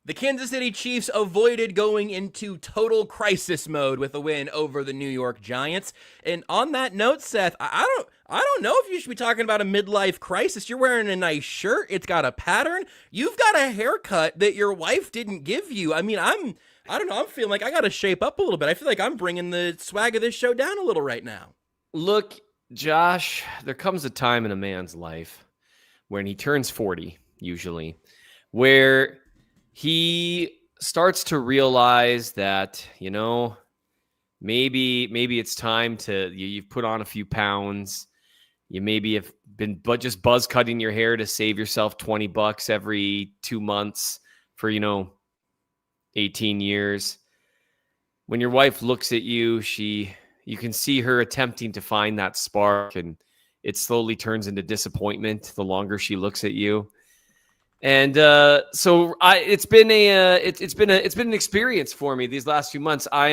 The Kansas City Chiefs avoided going into total crisis mode with a win over the New York Giants. And on that note, Seth, I don't know if you should be talking about a midlife crisis. You're wearing a nice shirt. It's got a pattern. You've got a haircut that your wife didn't give you. I mean, I don't know. I'm feeling like I got to shape up a little bit. I feel like I'm bringing the swag of this show down a little right now. Look, Josh, there comes a time in a man's life when he turns 40, usually, where he starts to realize that, maybe it's time to, you've put on a few pounds. You maybe have been just buzz cutting your hair to save yourself $20 every 2 months for, 18 years. When your wife looks at you, you can see her attempting to find that spark, and it slowly turns into disappointment the longer she looks at you. And it's been an experience for me these last few months. I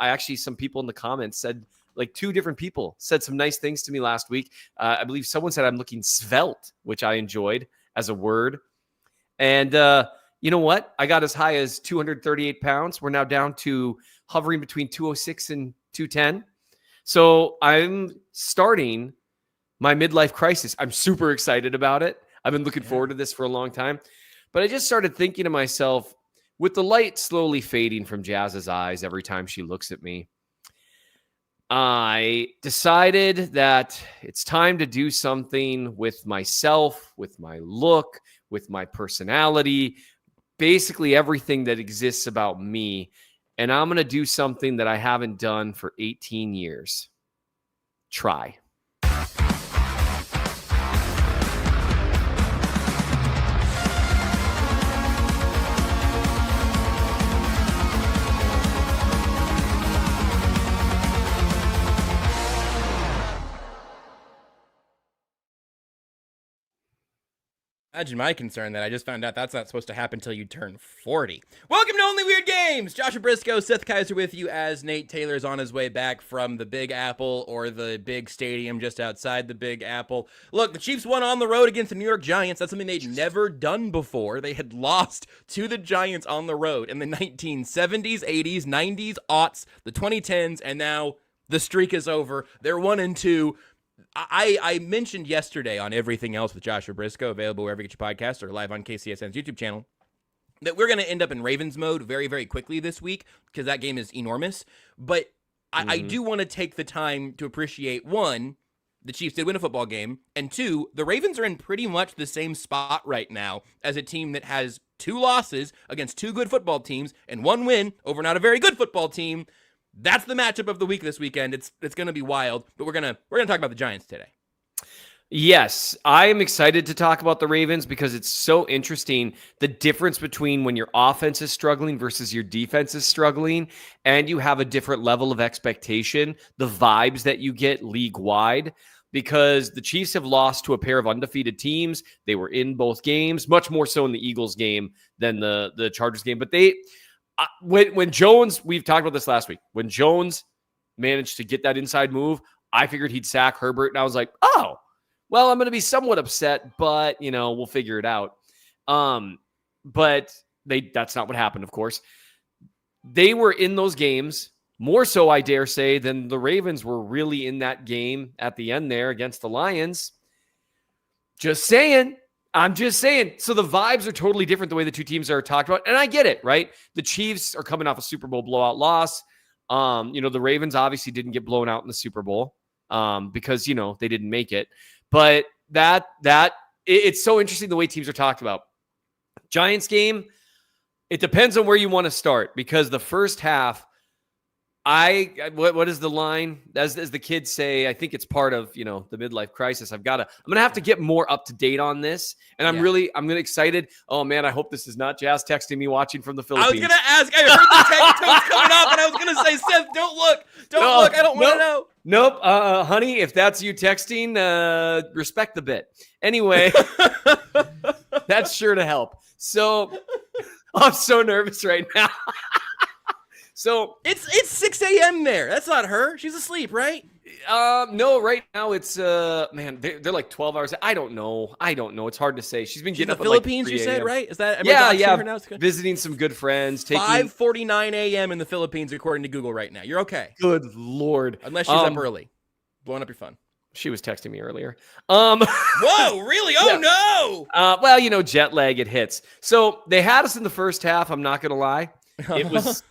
actually, some people in the comments said, like, 2 different people said some nice things to me last week. I believe someone said I'm looking svelte, which I enjoyed as a word. And you know what? I got as high as 238 pounds. We're now down to hovering between 206 and 210. So I'm starting my midlife crisis. I'm super excited about it. I've been looking forward to this for a long time. But I just started thinking to myself, with the light slowly fading from Jazz's eyes every time she looks at me, I decided that it's time to do something with myself, with my look, with my personality, basically everything that exists about me. And I'm going to do something that I haven't done for 18 years. Try. Imagine my concern that I just found out that's not supposed to happen until you turn 40. Welcome to Only Weird Games! Joshua Brisco, Seth Keysor with you as Nate Taylor's on his way back from the Big Apple, or the big stadium just outside the Big Apple. Look, the Chiefs won on the road against the New York Giants. That's something they'd never done before. They had lost to the Giants on the road in the 1970s, 80s, 90s, aughts, the 2010s, and now the streak is over. They're 1-2. I mentioned yesterday on Everything Else with Joshua Brisco, available wherever you get your podcast or live on KCSN's YouTube channel, that we're going to end up in Ravens mode very, very quickly this week because that game is enormous. But I do want to take the time to appreciate, 1, the Chiefs did win a football game, and 2, the Ravens are in pretty much the same spot right now as a team that has 2 losses against 2 good football teams and 1 win over not a very good football team. That's the matchup of the week this weekend. It's going to be wild, but we're going to talk about the Giants today. Yes, I am excited to talk about the Ravens because it's so interesting, the difference between when your offense is struggling versus your defense is struggling, and you have a different level of expectation, the vibes that you get league-wide, because the Chiefs have lost to a pair of undefeated teams. They were in both games, much more so in the Eagles game than the Chargers game, but when Jones, we've talked about this last week, when Jones managed to get that inside move, I figured he'd sack Herbert, and I was like, oh, well, I'm going to be somewhat upset, but, we'll figure it out. But that's not what happened, of course. They were in those games, more so, I dare say, than the Ravens were really in that game at the end there against the Lions. Just saying. I'm just saying. So the vibes are totally different the way the two teams are talked about. And I get it, right? The Chiefs are coming off a Super Bowl blowout loss. The Ravens obviously didn't get blown out in the Super Bowl because, they didn't make it. But it's so interesting the way teams are talked about. Giants game, it depends on where you want to start because the first half, what is the line? As the kids say, I think it's part of, the midlife crisis. I'm going to have to get more up to date on this. And I'm really excited. Oh man, I hope this is not Jazz texting me watching from the Philippines. I was going to ask, I heard the text tone's coming up and I was going to say, Seth, don't look. Look. I don't want to know. Nope. Honey, if that's you texting, respect the bit. Anyway, that's sure to help. So I'm so nervous right now. So it's 6 a.m. there. That's not her. She's asleep, right? No, right now it's man, they're like 12 hours. I don't know. It's hard to say. She's been She's in getting the up at like Philippines, 3 you said, a.m. right? Is that, am I Yeah, doxing yeah. her now? Visiting some good friends, taking 5:49 a.m. in the Philippines, according to Google right now. You're okay. good Lord. Unless she's up early. Blowing up your phone. She was texting me earlier. Whoa, really? Oh, no. Well, jet lag, it hits. So they had us in the first half. I'm not going to lie. It was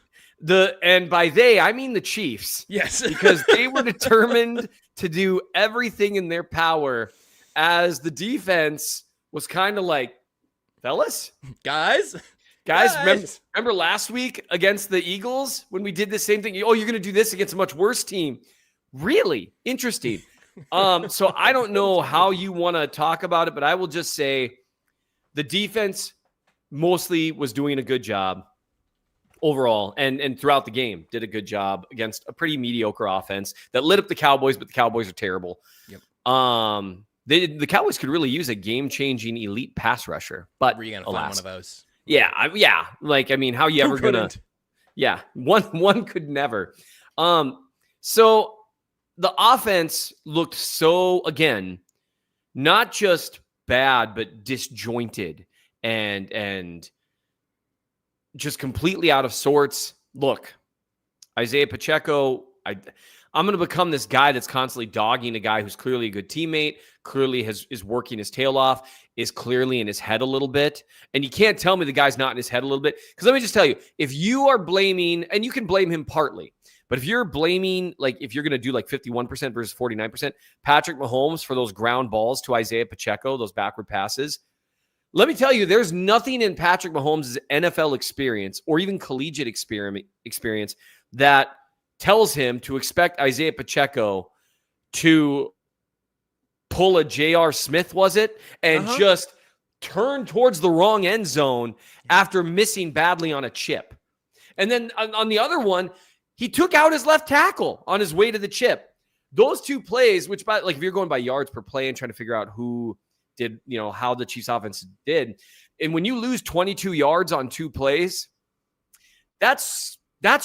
and by they, I mean the Chiefs. Yes. Because they were determined to do everything in their power as the defense was kind of like, fellas, Guys. remember last week against the Eagles when we did the same thing? Oh, you're going to do this against a much worse team. Really interesting. So I don't know how you want to talk about it, but I will just say the defense mostly was doing a good job overall and throughout the game did a good job against a pretty mediocre offense that lit up the Cowboys, but the Cowboys are terrible. Yep. The Cowboys could really use a game-changing elite pass rusher, but were you going to find one of those? Yeah. Like, I mean, how you ever going to? Yeah, one could never. So the offense looked so, again, not just bad, but disjointed and just completely out of sorts. Look, Isaiah Pacheco, I'm going to become this guy that's constantly dogging a guy who's clearly a good teammate, clearly is working his tail off, is clearly in his head a little bit. And you can't tell me the guy's not in his head a little bit. Because let me just tell you, if you are blaming, and you can blame him partly, but if you're blaming, like if you're going to do like 51% versus 49%, Patrick Mahomes for those ground balls to Isaiah Pacheco, those backward passes, let me tell you, there's nothing in Patrick Mahomes' NFL experience or even collegiate experience that tells him to expect Isaiah Pacheco to pull a J.R. Smith, was it? And just turn towards the wrong end zone after missing badly on a chip. And then on the other one, he took out his left tackle on his way to the chip. Those two plays, which by like if you're going by yards per play and trying to figure out who did, how the Chiefs offense did. And when you lose 22 yards on two plays, that's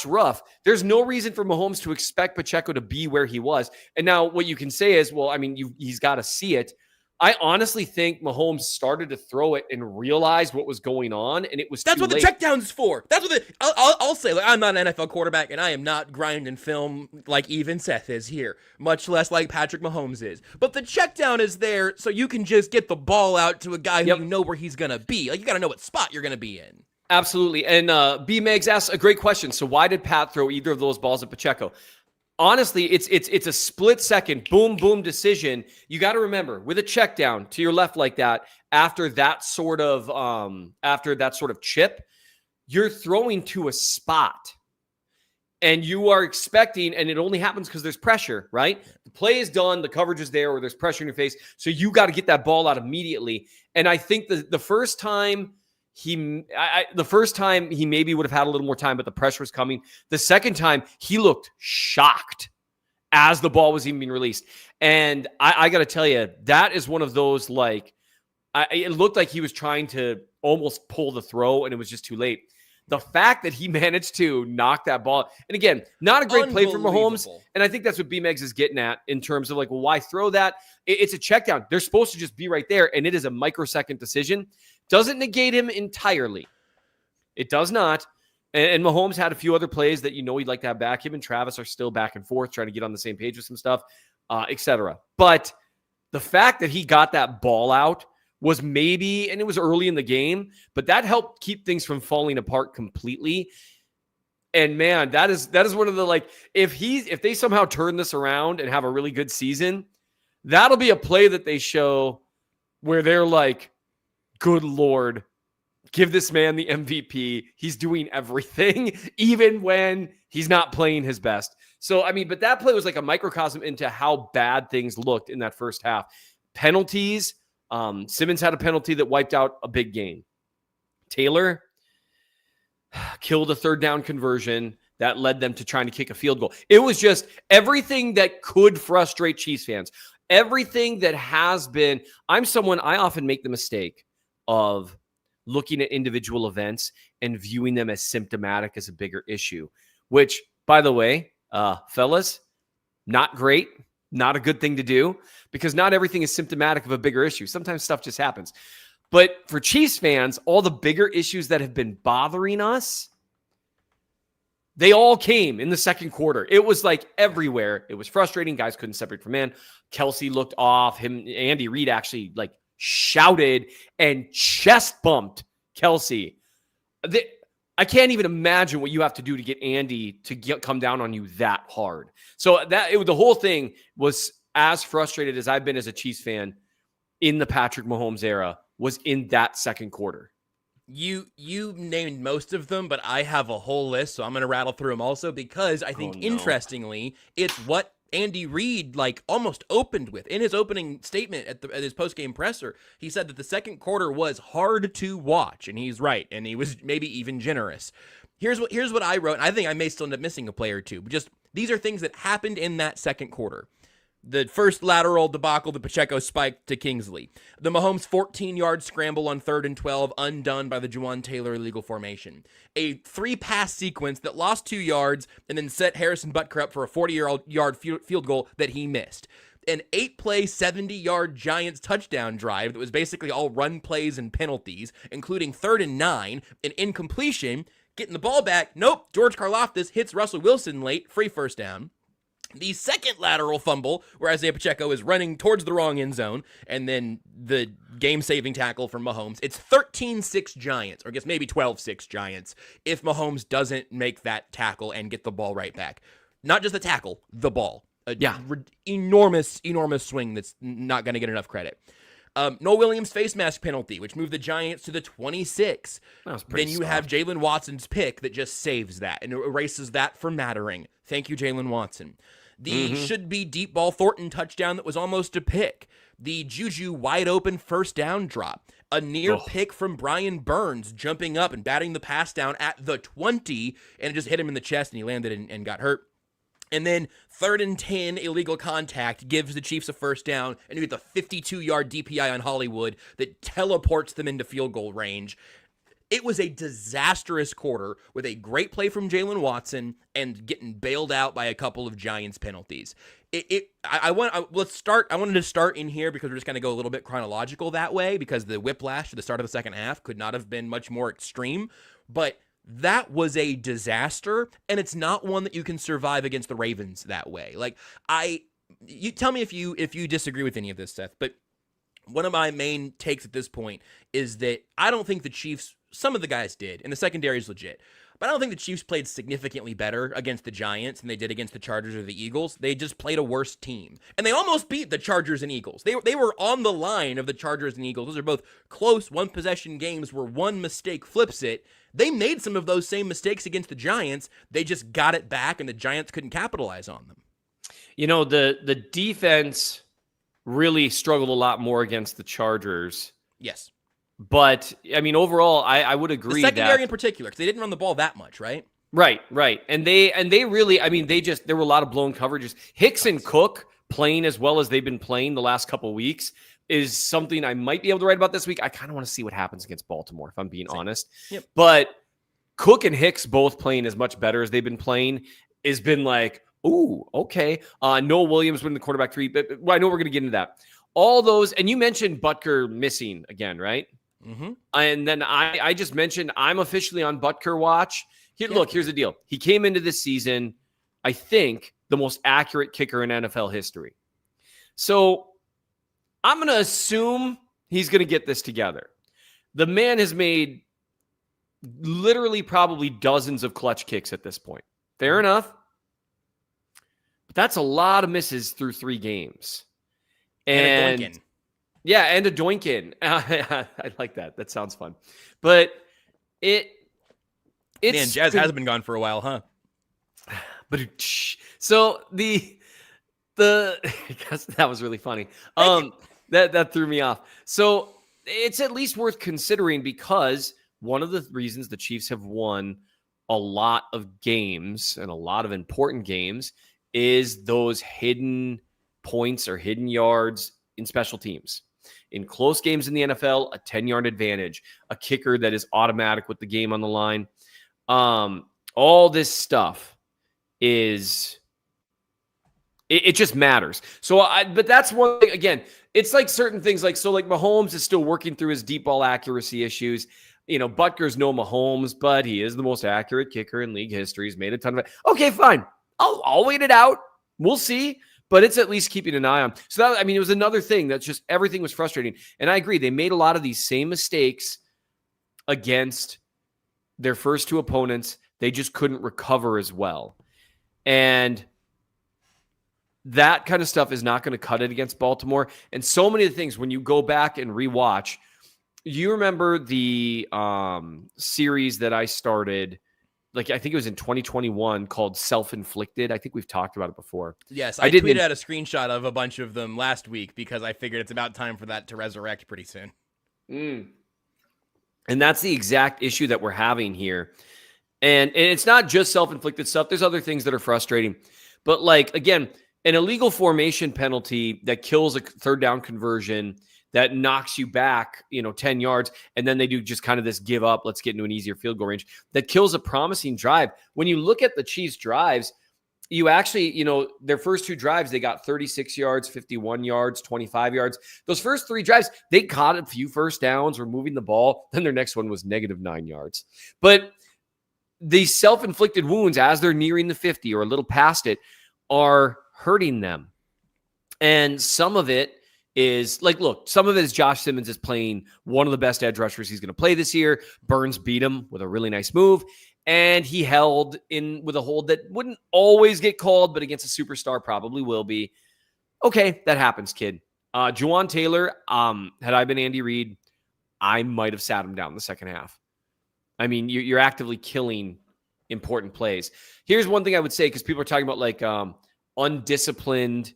rough. There's no reason for Mahomes to expect Pacheco to be where he was. And now what you can say is, well, I mean, he's got to see it. I honestly think Mahomes started to throw it and realized what was going on, and it was That's too what late. the checkdown's for. That's what I'll say. Like, I'm not an NFL quarterback, and I am not grinding film like even Seth is here, much less like Patrick Mahomes is. But the checkdown is there so you can just get the ball out to a guy who you know where he's gonna be. Like, you got to know what spot you're gonna be in. Absolutely. And B. Megs asks a great question. So why did Pat throw either of those balls at Pacheco? Honestly, it's a split second, boom, boom decision. You got to remember, with a check down to your left like that, after that sort of chip, you're throwing to a spot. And you are expecting, and it only happens because there's pressure, right? The play is done, the coverage is there, or there's pressure in your face. So you got to get that ball out immediately. And I think the first time he maybe would have had a little more time, but the pressure was coming. The second time, he looked shocked as the ball was even being released. And I got to tell you, that is one of those, like, it looked like he was trying to almost pull the throw, and it was just too late. The fact that he managed to knock that ball, and again, not a great play from Mahomes, and I think that's what B-Megs is getting at in terms of like, well, why throw that? It's a check down. They're supposed to just be right there, and it is a microsecond decision. Doesn't negate him entirely. It does not. And Mahomes had a few other plays that he'd like to have back. Him and Travis are still back and forth trying to get on the same page with some stuff, etc. But the fact that he got that ball out was maybe, and it was early in the game, but that helped keep things from falling apart completely. And man, that is one of the, like, if they somehow turn this around and have a really good season, that'll be a play that they show where they're like, good Lord, give this man the MVP. He's doing everything, even when he's not playing his best. So, I mean, but that play was like a microcosm into how bad things looked in that first half. Penalties. Simmons had a penalty that wiped out a big game. Taylor killed a third down conversion that led them to trying to kick a field goal. It was just everything that could frustrate Chiefs fans. Everything that has been, I often make the mistake of looking at individual events and viewing them as symptomatic as a bigger issue, which, by the way, fellas, Not great, not a good thing to do, because not everything is symptomatic of a bigger issue. Sometimes stuff just happens. But for Chiefs fans, all the bigger issues that have been bothering us, they all came in the second quarter. It was like everywhere. It was frustrating. Guys couldn't separate from man. Kelsey looked off. Andy Reid actually like shouted and chest bumped Kelsey. I can't even imagine what you have to do to get Andy to come down on you that hard. So the whole thing was as frustrated as I've been as a Chiefs fan in the Patrick Mahomes era was in that second quarter. You named most of them, but I have a whole list, so I'm going to rattle through them also because I think, interestingly, it's what Andy Reid like almost opened with. In his opening statement at his post-game presser, he said that the second quarter was hard to watch, and he's right, and he was maybe even generous. Here's what I wrote, and I think I may still end up missing a play or two, but just these are things that happened in that second quarter. The first lateral debacle, the Pacheco spike to Kingsley. The Mahomes 14-yard scramble on 3rd and 12, undone by the Juwan Taylor illegal formation. A 3-pass sequence that lost 2 yards and then set Harrison Butker up for a 40-yard field goal that he missed. An 8-play, 70-yard Giants touchdown drive that was basically all run plays and penalties, including 3rd and 9, an incompletion, getting the ball back. Nope, George Karlaftis hits Russell Wilson late, free first down. The second lateral fumble, where Isaiah Pacheco is running towards the wrong end zone, and then the game-saving tackle from Mahomes. It's 13-6 Giants, or I guess maybe 12-6 Giants, if Mahomes doesn't make that tackle and get the ball right back. Not just the tackle, the ball. Enormous swing that's not going to get enough credit. Noah Williams' face mask penalty, which moved the Giants to the 26. Then you have Jalen Watson's pick that just saves that and erases that from mattering. Thank you, Jalen Watson. The should-be deep ball Thornton touchdown that was almost a pick. The Juju wide-open first down drop. A near pick from Brian Burns jumping up and batting the pass down at the 20, and it just hit him in the chest, and he landed and got hurt. And then 3rd and 10 illegal contact gives the Chiefs a first down, and you get the 52-yard DPI on Hollywood that teleports them into field goal range. It was a disastrous quarter with a great play from Jalen Watson and getting bailed out by a couple of Giants penalties. I wanted to start in here because we're just going to go a little bit chronological that way because the whiplash to the start of the second half could not have been much more extreme, but that was a disaster, and it's not one that you can survive against the Ravens that way. Like, you tell me if you disagree with any of this, Seth, but one of my main takes at this point is that I don't think the Chiefs, some of the guys did, and the secondary is legit, but I don't think the Chiefs played significantly better against the Giants than they did against the Chargers or the Eagles. They just played a worse team, and they almost beat the Chargers and Eagles. They were on the line of the Chargers and Eagles. Those are both close one-possession games where one mistake flips it. They made some of those same mistakes against the Giants. They just got it back, and the Giants couldn't capitalize on them. You know, the defense really struggled a lot more against the Chargers. Yes. But, I mean, overall, I would agree the secondary in particular, because they didn't run the ball that much, right? Right. And they really, I mean, there were a lot of blown coverages. Hicks and Cook playing as well as they've been playing the last couple of weeks is something I might be able to write about this week. I kind of want to see what happens against Baltimore, if I'm being honest. Yep. But Cook and Hicks both playing as much better as they've been playing has been like, ooh, okay. Noah Williams winning the quarterback 3, but I know we're going to get into that. All those, and you mentioned Butker missing again, right? Mm-hmm. And then I just mentioned I'm officially on Butker watch. Look, here's the deal. He came into this season, I think, the most accurate kicker in NFL history. So I'm going to assume he's going to get this together. The man has made literally probably dozens of clutch kicks at this point. Fair enough. But that's a lot of misses through 3 games. And a doinkin'. Yeah, and a doinkin'. I like that. That sounds fun. But it's... Man, Jazz has been gone for a while, huh? But so the that was really funny. That threw me off. So it's at least worth considering because one of the reasons the Chiefs have won a lot of games and a lot of important games is those hidden points or hidden yards in special teams. In close games in the NFL, a 10-yard advantage, a kicker that is automatic with the game on the line. All this stuff is It just matters. But that's one thing. Again, it's like certain things like Mahomes is still working through his deep ball accuracy issues. Butker's no Mahomes, but he is the most accurate kicker in league history. He's made a ton of it. Okay, fine. I'll wait it out. We'll see. But it's at least keeping an eye on. So it was another thing that's just everything was frustrating. And I agree. They made a lot of these same mistakes against their first two opponents. They just couldn't recover as well. And that kind of stuff is not going to cut it against Baltimore. And so many of the things, when you go back and rewatch, you remember the series that I started, I think it was in 2021, called Self-Inflicted. I think we've talked about it before. Yes, I tweeted out a screenshot of a bunch of them last week because I figured it's about time for that to resurrect pretty soon. And that's the exact issue that we're having here. And it's not just self-inflicted stuff. There's other things that are frustrating. But again, an illegal formation penalty that kills a third down conversion that knocks you back, 10 yards, and then they do just kind of this give up, let's get into an easier field goal range, that kills a promising drive. When you look at the Chiefs' drives, you actually, their first two drives, they got 36 yards, 51 yards, 25 yards. Those first three drives, they caught a few first downs, were moving the ball. Then their next one was -9 yards. But these self-inflicted wounds, as they're nearing the 50 or a little past it, are hurting them. And some of it is some of it is Josh Simmons is playing one of the best edge rushers he's going to play this year. Burns beat him with a really nice move. And he held in with a hold that wouldn't always get called, but against a superstar probably will be. Okay, that happens, kid. Juwan Taylor, had I been Andy Reid, I might have sat him down in the second half. You're actively killing important plays. Here's one thing I would say, because people are talking about undisciplined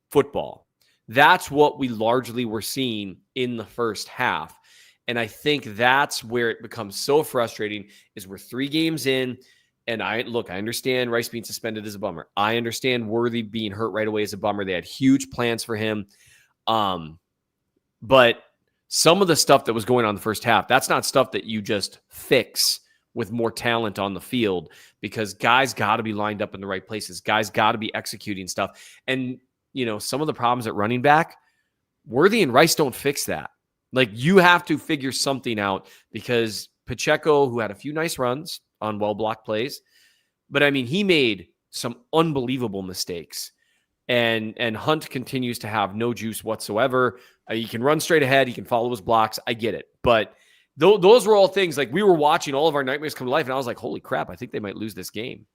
football. That's what we largely were seeing in the first half. And I think that's where it becomes so frustrating, is we're 3 games in. And I understand Rice being suspended is a bummer. I understand Worthy being hurt right away is a bummer. They had huge plans for him. But some of the stuff that was going on in the first half, that's not stuff that you just fix with more talent on the field, because guys got to be lined up in the right places. Guys got to be executing stuff. And, some of the problems at running back, Worthy and Rice don't fix that. You have to figure something out, because Pacheco, who had a few nice runs on well-blocked plays, but he made some unbelievable mistakes. And Hunt continues to have no juice whatsoever. He can run straight ahead. He can follow his blocks. I get it. But those were all things, we were watching all of our nightmares come to life, and I was like, holy crap, I think they might lose this game.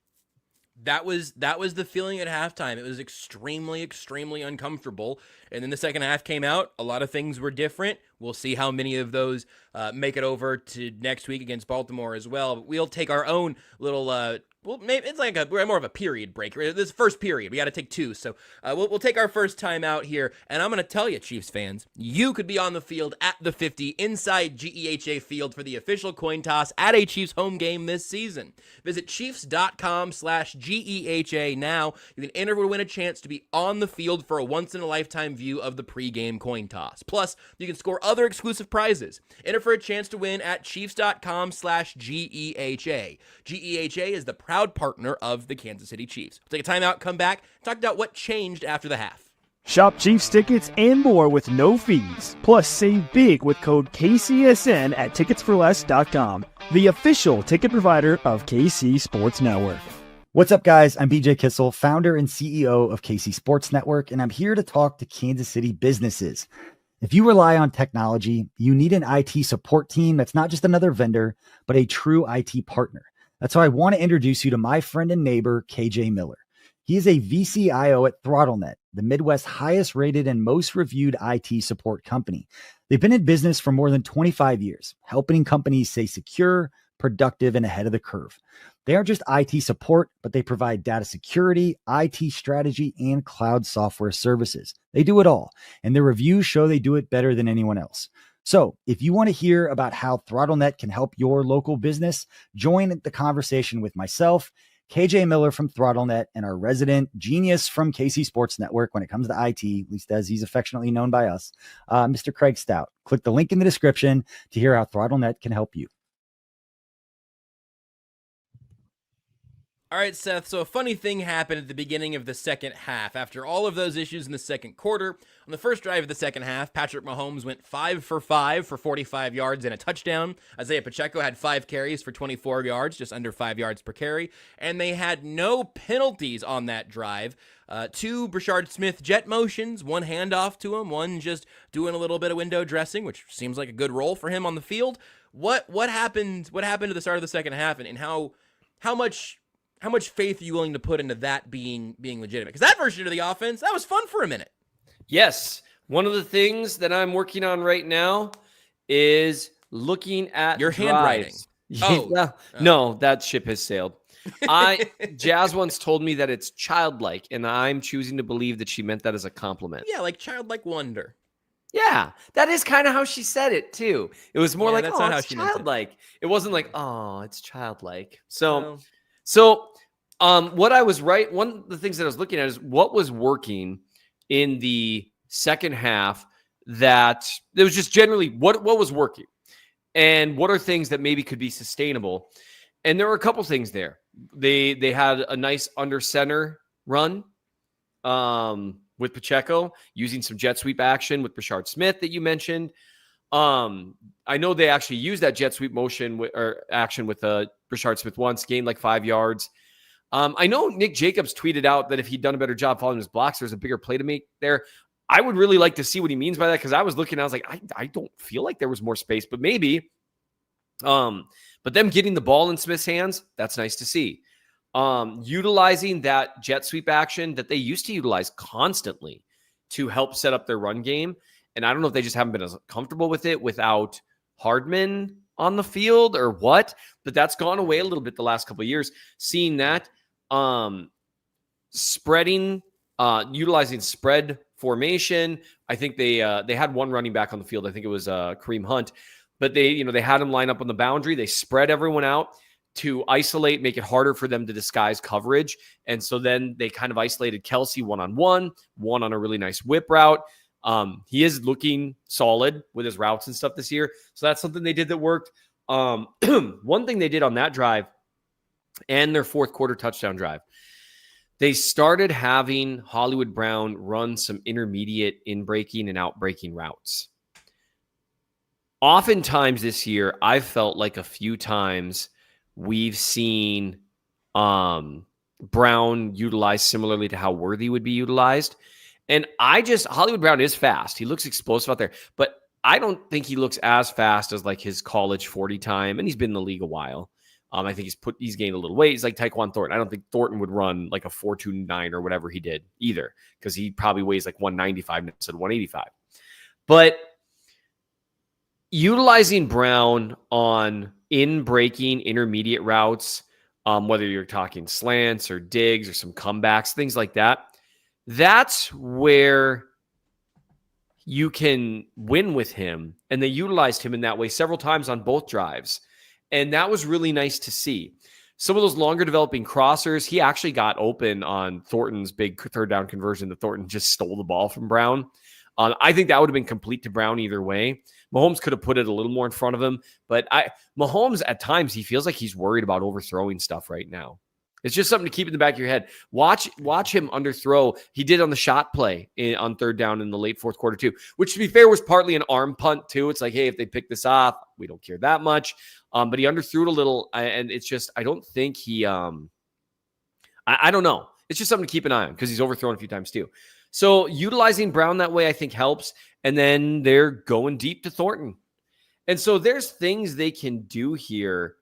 That was the feeling at halftime. It was extremely, extremely uncomfortable. And then the second half came out. A lot of things were different. We'll see how many of those make it over to next week against Baltimore as well. But we'll take our own little maybe it's we're more of a period break. This first period, we got to take 2. So we'll take our first time out here. And I'm going to tell you, Chiefs fans, you could be on the field at the 50 inside GEHA Field for the official coin toss at a Chiefs home game this season. Visit Chiefs.com/GEHA now. You can enter to win a chance to be on the field for a once-in-a-lifetime view of the pregame coin toss. Plus, you can score other exclusive prizes. Enter for a chance to win at Chiefs.com/GEHA. GEHA is the proud partner of the Kansas City Chiefs. We'll take a timeout, come back, talk about what changed after the half. Shop Chiefs tickets and more with no fees. Plus, save big with code KCSN at ticketsforless.com, the official ticket provider of KC Sports Network. What's up, guys? I'm BJ Kissel, founder and CEO of KC Sports Network, and I'm here to talk to Kansas City businesses. If you rely on technology, you need an IT support team that's not just another vendor, but a true IT partner. That's why I want to introduce you to my friend and neighbor, KJ Miller. He is a VCIO at ThrottleNet, the Midwest's highest rated and most reviewed IT support company. They've been in business for more than 25 years, helping companies stay secure, productive, and ahead of the curve. They aren't just IT support, but they provide data security, IT strategy, and cloud software services. They do it all, and their reviews show they do it better than anyone else. So if you want to hear about how ThrottleNet can help your local business, join the conversation with myself, KJ Miller from ThrottleNet, and our resident genius from KC Sports Network when it comes to IT, at least as he's affectionately known by us, Mr. Craig Stout. Click the link in the description to hear how ThrottleNet can help you. All right, Seth. So a funny thing happened at the beginning of the second half. After all of those issues in the second quarter, on the first drive of the second half, Patrick Mahomes went 5 for 5 for 45 yards and a touchdown. Isaiah Pacheco had 5 carries for 24 yards, just under 5 yards per carry. And they had no penalties on that drive. 2 Brashard Smith jet motions, 1 handoff to him, 1 just doing a little bit of window dressing, which seems like a good role for him on the field. What happened? What happened at the start of the second half, and how much faith are you willing to put into that being legitimate? Because that version of the offense, that was fun for a minute. Yes. One of the things that I'm working on right now is looking at your handwriting. No, that ship has sailed. Jazz once told me that it's childlike, and I'm choosing to believe that she meant that as a compliment. Yeah, like childlike wonder. Yeah, that is kind of how she said it too. It was more like, that's oh, not how it's she meant it. childlike. It wasn't like, oh, it's childlike. No. What I was right. One of the things that I was looking at is what was working in the second half. That it was just generally what was working, and what are things that maybe could be sustainable. And there were a couple things there. They had a nice under center run with Pacheco using some jet sweep action with Brashard Smith that you mentioned. I know they actually used that jet sweep motion or action with Brashard Smith once, gained like 5 yards. I know Nick Jacobs tweeted out that if he'd done a better job following his blocks, there's a bigger play to make there. I would really like to see what he means by that, because I was looking, I was like, I don't feel like there was more space, but maybe. But them getting the ball in Smith's hands, that's nice to see. Utilizing that jet sweep action that they used to utilize constantly to help set up their run game. And I don't know if they just haven't been as comfortable with it without Hardman on the field or what, but that's gone away a little bit the last couple of years. Seeing that, utilizing spread formation. I think they had one running back on the field. I think it was Kareem Hunt, but they had him line up on the boundary. They spread everyone out to isolate, make it harder for them to disguise coverage. And so then they kind of isolated Kelsey one-on-one, one on a really nice whip route. He is looking solid with his routes and stuff this year. So that's something they did that worked. One thing they did on that drive and their fourth quarter touchdown drive, they started having Hollywood Brown run some intermediate in-breaking and out-breaking routes. Oftentimes this year, I've felt like a few times we've seen Brown utilized similarly to how Worthy would be utilized. And Hollywood Brown is fast. He looks explosive out there, but I don't think he looks as fast as like his college 40 time. And he's been in the league a while. I think he's gained a little weight. He's like Taekwon Thornton. I don't think Thornton would run like a 4.29 or whatever he did either, because he probably weighs like 195 instead of 185. But utilizing Brown on in-breaking intermediate routes, whether you're talking slants or digs or some comebacks, things like that, that's where you can win with him. And they utilized him in that way several times on both drives. And that was really nice to see. Some of those longer developing crossers, he actually got open on Thornton's big third down conversion that Thornton just stole the ball from Brown. I think that would have been complete to Brown either way. Mahomes could have put it a little more in front of him, but Mahomes at times, he feels like he's worried about overthrowing stuff right now. It's just something to keep in the back of your head. Watch him underthrow. He did on the shot play on third down in the late fourth quarter too, which to be fair was partly an arm punt too. It's like, hey, if they pick this off, we don't care that much. But he underthrew it a little, and it's just, I don't think he, I don't know. It's just something to keep an eye on because he's overthrown a few times too. So utilizing Brown that way, I think helps. And then they're going deep to Thornton. And so there's things they can do here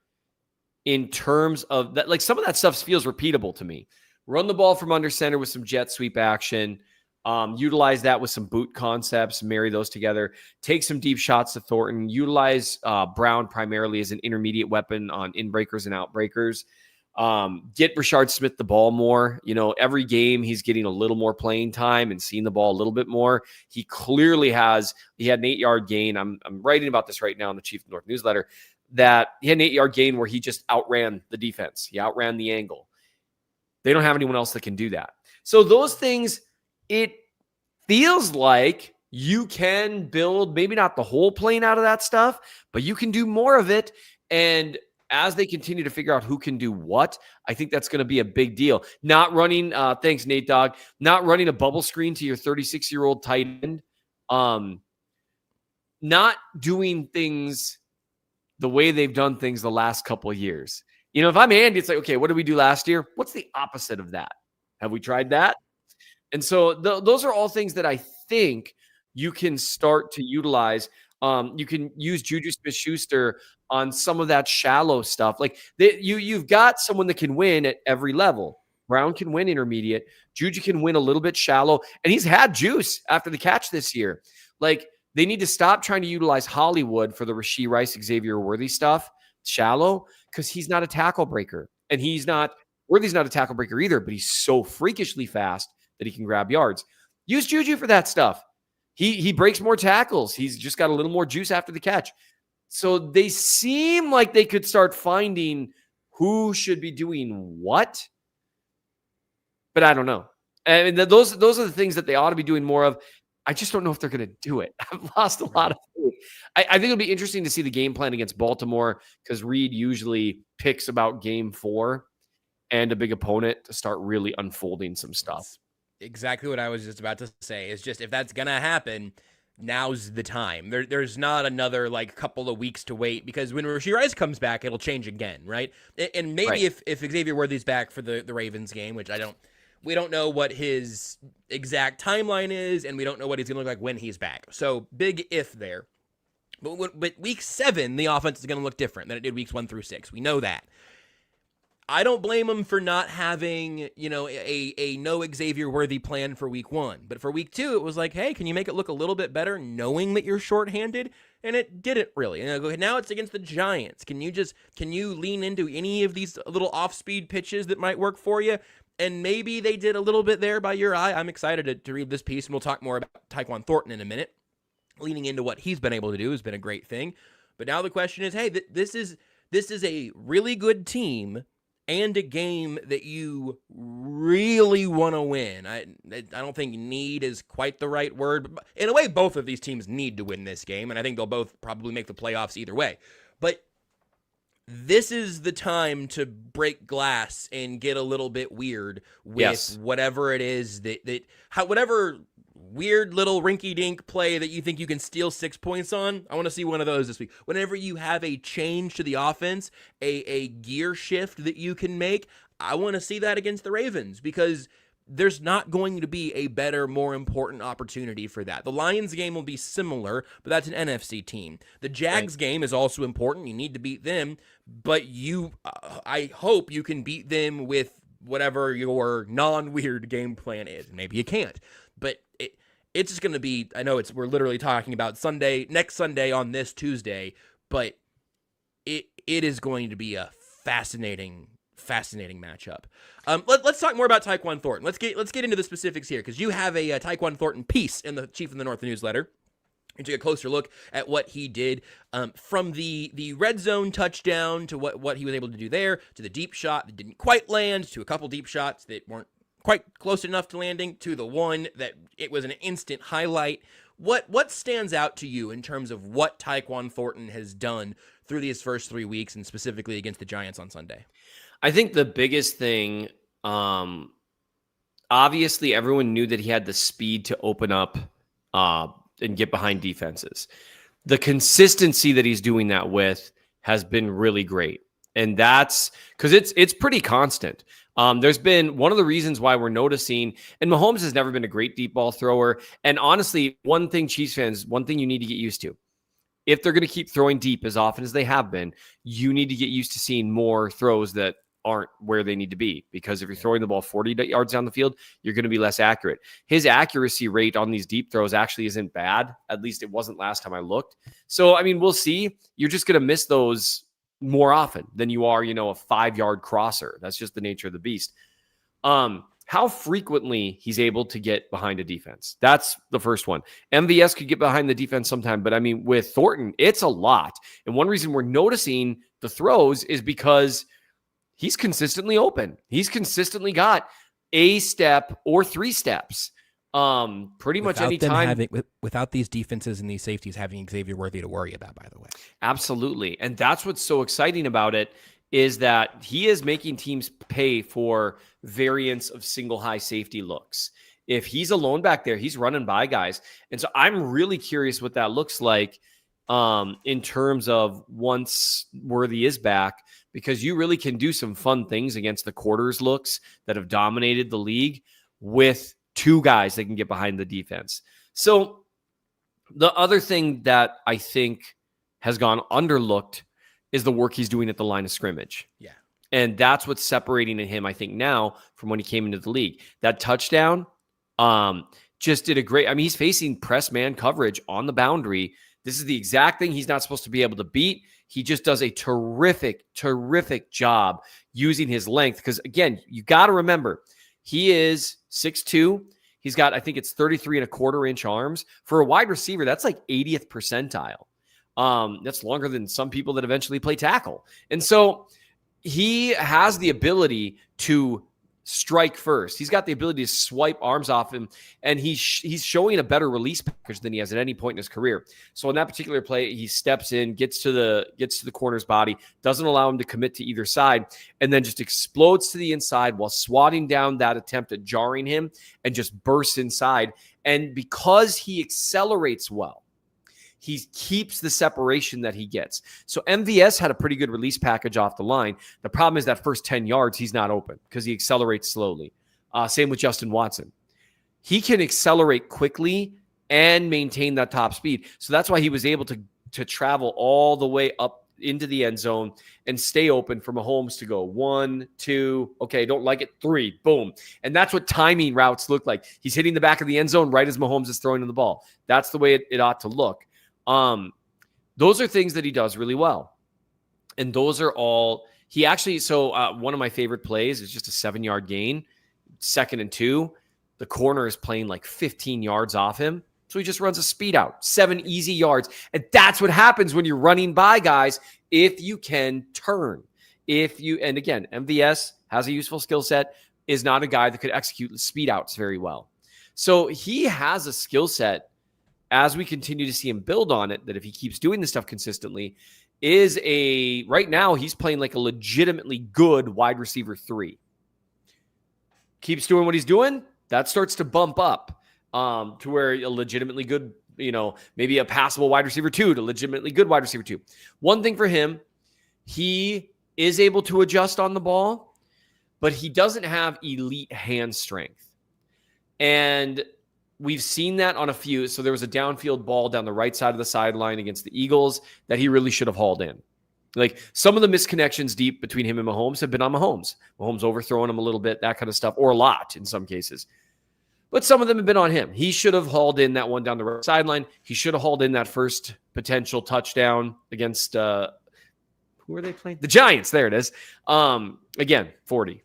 in terms of that. Like some of that stuff feels repeatable to me. Run the ball from under center with some jet sweep action. Utilize that with some boot concepts, marry those together, take some deep shots to Thornton, utilize Brown primarily as an intermediate weapon on in-breakers and out-breakers. Get Brashard Smith the ball more. Every game he's getting a little more playing time and seeing the ball a little bit more. He clearly had an 8-yard gain. I'm writing about this right now in the Chief North newsletter, that he had an 8-yard gain where he just outran the defense. He outran the angle. They don't have anyone else that can do that. So those things, it feels like you can build maybe not the whole plane out of that stuff, but you can do more of it. And as they continue to figure out who can do what, I think that's going to be a big deal. Not running, thanks, Nate Dogg, not running a bubble screen to your 36-year-old tight end. Not doing things the way they've done things the last couple of years. If I'm Andy, it's like, okay, what did we do last year? What's the opposite of that? Have we tried that? And so those are all things that I think you can start to utilize. You can use Juju Smith-Schuster on some of that shallow stuff. Like you've got someone that can win at every level. Brown can win intermediate. Juju can win a little bit shallow. And he's had juice after the catch this year. Like, they need to stop trying to utilize Hollywood for the Rashee Rice, Xavier Worthy stuff, shallow, because he's not a tackle breaker. And Worthy's not a tackle breaker either, but he's so freakishly fast that he can grab yards. Use Juju for that stuff. He breaks more tackles. He's just got a little more juice after the catch. So they seem like they could start finding who should be doing what. But I don't know. And those are the things that they ought to be doing more of. I just don't know if they're going to do it. I've lost a lot of faith. I think it'll be interesting to see the game plan against Baltimore, because Reed usually picks about game 4 and a big opponent to start really unfolding some stuff. Exactly what I was just about to say. Is just, if that's going to happen, now's the time. There's not another couple of weeks to wait, because when Rashee Rice comes back, it'll change again, right? And maybe if Xavier Worthy's back for the Ravens game, which we don't know what his exact timeline is, and we don't know what he's going to look like when he's back. So big if there. But week 7, the offense is going to look different than it did weeks 1 through 6. We know that. I don't blame him for not having, a no Xavier Worthy plan for week 1. But for week 2, it was like, hey, can you make it look a little bit better knowing that you're shorthanded? And it didn't really. And now it's against the Giants. Can you lean into any of these little off-speed pitches that might work for you? And maybe they did a little bit there by your eye. I'm excited to read this piece, and we'll talk more about Taekwon Thornton in a minute. Leaning into what he's been able to do has been a great thing. But now the question is, hey, this is a really good team and a game that you really want to win. I don't think need is quite the right word. But in a way, both of these teams need to win this game, and I think they'll both probably make the playoffs either way. But this is the time to break glass and get a little bit weird with whatever it is whatever weird little rinky-dink play that you think you can steal 6 points on. I want to see one of those this week. Whenever you have a change to the offense, a gear shift that you can make, I want to see that against the Ravens, because there's not going to be a better, more important opportunity for that. The Lions game will be similar, but that's an NFC team. The Jags game is also important. You need to beat them, but I hope you can beat them with whatever your non-weird game plan is. Maybe you can't, but it's just going to be, I know we're literally talking about next Sunday on this Tuesday, but it is going to be a fascinating matchup. Let's talk more about Taekwon Thornton. Let's get into the specifics here, because you have a Taekwon Thornton piece in the Chief of the North newsletter. You take a closer look at what he did, from the red zone touchdown to what he was able to do there, to the deep shot that didn't quite land, to a couple deep shots that weren't quite close enough to landing, to the one that it was an instant highlight. What stands out to you in terms of what Taekwon Thornton has done through these first 3 weeks, and specifically against the Giants on Sunday? I think the biggest thing, obviously everyone knew that he had the speed to open up and get behind defenses. The consistency that he's doing that with has been really great. And that's because it's pretty constant. There's been one of the reasons why we're noticing, and Mahomes has never been a great deep ball thrower. And honestly, one thing Chiefs fans, one thing you need to get used to, if they're going to keep throwing deep as often as they have been, you need to get used to seeing more throws that aren't where they need to be, because if you're throwing the ball 40 yards down the field, you're going to be less accurate. His accuracy rate on these deep throws actually isn't bad. At least it wasn't last time I looked. So, I mean, we'll see. You're just going to miss those more often than you are, a 5-yard crosser. That's just the nature of the beast. How frequently he's able to get behind a defense. That's the first one. MVS could get behind the defense sometime, but I mean, with Thornton, it's a lot. And one reason we're noticing the throws is because he's consistently open. He's consistently got a step or 3 steps Pretty much without any them time. without these defenses and these safeties having Xavier Worthy to worry about, by the way. Absolutely. And that's what's so exciting about it is that he is making teams pay for variants of single high safety looks. If he's alone back there, he's running by guys. And so I'm really curious what that looks like in terms of once Worthy is back, because you really can do some fun things against the quarters looks that have dominated the league with two guys that can get behind the defense. So the other thing that I think has gone underlooked is the work he's doing at the line of scrimmage. Yeah. And that's what's separating him, I think, now from when he came into the league. That touchdown just did a great, I mean, he's facing press man coverage on the boundary. This is the exact thing he's not supposed to be able to beat. He just does a terrific, terrific job using his length. Because again, you got to remember, he is 6'2". He's got, I think it's 33.25-inch arms. For a wide receiver, that's like 80th percentile. That's longer than some people that eventually play tackle. And so he has the ability to strike first. He's got the ability to swipe arms off him, and he's showing a better release package than he has at any point in his career. So in that particular play, he steps in, gets to the corner's body, doesn't allow him to commit to either side, and then just explodes to the inside while swatting down that attempt at jarring him and just bursts inside. And because he accelerates well, he keeps the separation that he gets. So MVS had a pretty good release package off the line. The problem is that first 10 yards, he's not open because he accelerates slowly. Same with Justin Watson. He can accelerate quickly and maintain that top speed. So that's why he was able to travel all the way up into the end zone and stay open for Mahomes to go 1, 2, okay, don't like it, 3, boom. And that's what timing routes look like. He's hitting the back of the end zone right as Mahomes is throwing the ball. That's the way it ought to look. Those are things that he does really well. And those are all he actually, so one of my favorite plays is just a 7-yard gain, 2nd and 2. The corner is playing like 15 yards off him. So he just runs a speed out, 7 easy yards. And that's what happens when you're running by guys if you can turn. And again, MVS has a useful skill set, is not a guy that could execute speed outs very well. So he has a skill set, as we continue to see him build on it, that if he keeps doing this stuff consistently, right now he's playing like a legitimately good wide receiver 3. Keeps doing what he's doing, that starts to bump up to where a legitimately good, maybe a passable wide receiver 2 to legitimately good wide receiver 2. One thing for him, he is able to adjust on the ball, but he doesn't have elite hand strength. And we've seen that on a few. So there was a downfield ball down the right side of the sideline against the Eagles that he really should have hauled in. Like some of the misconnections deep between him and Mahomes have been on Mahomes. Mahomes overthrowing him a little bit, that kind of stuff, or a lot in some cases. But some of them have been on him. He should have hauled in that one down the right sideline. He should have hauled in that first potential touchdown against, who are they playing? The Giants. There it is. Again, 40,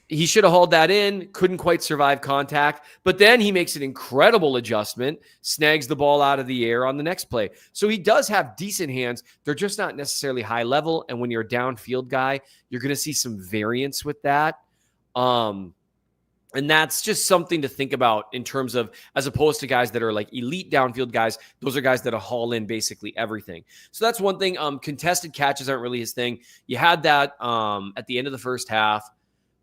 He should have hauled that in, couldn't quite survive contact, but then he makes an incredible adjustment, snags the ball out of the air on the next play. So he does have decent hands. They're just not necessarily high level, and when you're a downfield guy, you're going to see some variance with that. And that's just something to think about in terms of, as opposed to guys that are like elite downfield guys, those are guys that haul in basically everything. So that's one thing. Contested catches aren't really his thing. You had that at the end of the first half,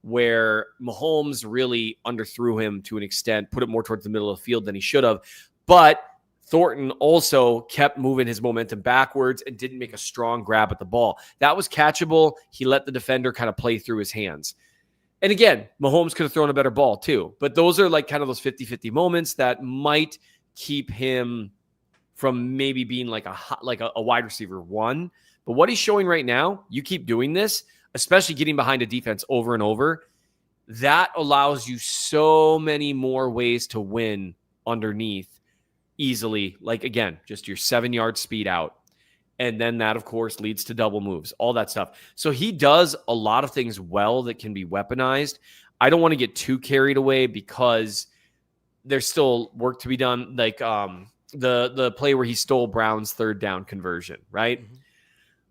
where Mahomes really underthrew him to an extent, put it more towards the middle of the field than he should have. But Thornton also kept moving his momentum backwards and didn't make a strong grab at the ball. That was catchable. He let the defender kind of play through his hands. And again, Mahomes could have thrown a better ball too. But those are like kind of those 50-50 moments that might keep him from maybe being like a wide receiver 1. But what he's showing right now, you keep doing this, especially getting behind a defense over and over, that allows you so many more ways to win underneath easily. Like, again, just your 7-yard speed out. And then that, of course, leads to double moves, all that stuff. So he does a lot of things well that can be weaponized. I don't want to get too carried away because there's still work to be done. Like the play where he stole Brown's 3rd down conversion, right?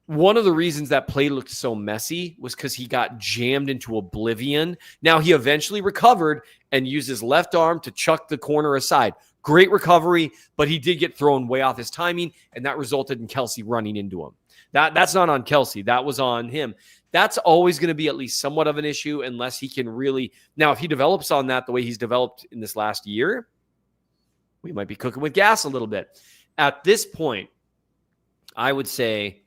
Mm-hmm. one of the reasons that play looked so messy was because he got jammed into oblivion. Now, he eventually recovered and used his left arm to chuck the corner aside. Great recovery, but he did get thrown way off his timing, and that resulted in Kelce running into him. That's not on Kelce. That was on him. That's always going to be at least somewhat of an issue unless he can really – now, if he develops on that the way he's developed in this last year, we might be cooking with gas a little bit. At this point, I would say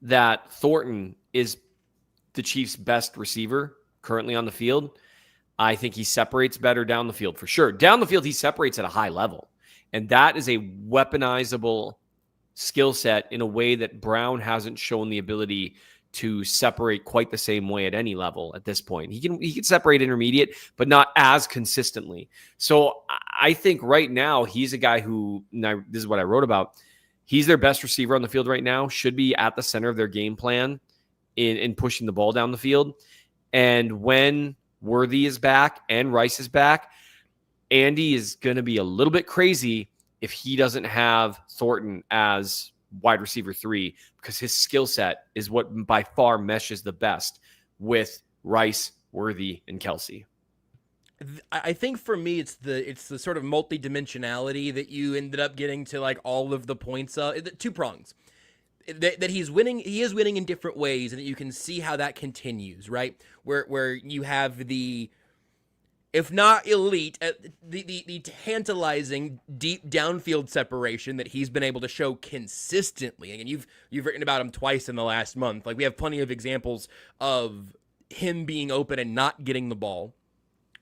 that Thornton is the Chiefs' best receiver currently on the field. I think he separates better down the field for sure. Down the field, he separates at a high level. And that is a weaponizable skill set in a way that Brown hasn't shown the ability to separate quite the same way at any level at this point. He can separate intermediate, but not as consistently. So I think right now he's a guy who, this is what I wrote about, he's their best receiver on the field right now, should be at the center of their game plan in pushing the ball down the field. And when Worthy is back and Rice is back, Andy is going to be a little bit crazy if he doesn't have Thornton as wide receiver 3, because his skill set is what by far meshes the best with Rice, Worthy, and Kelce. I think for me, it's the sort of multi-dimensionality that you ended up getting to like all of the points of 2 prongs. That he's winning, he is winning in different ways, and that you can see how that continues, right? Where you have the, if not elite, the tantalizing deep downfield separation that he's been able to show consistently. And you've written about him twice in the last month. Like, we have plenty of examples of him being open and not getting the ball.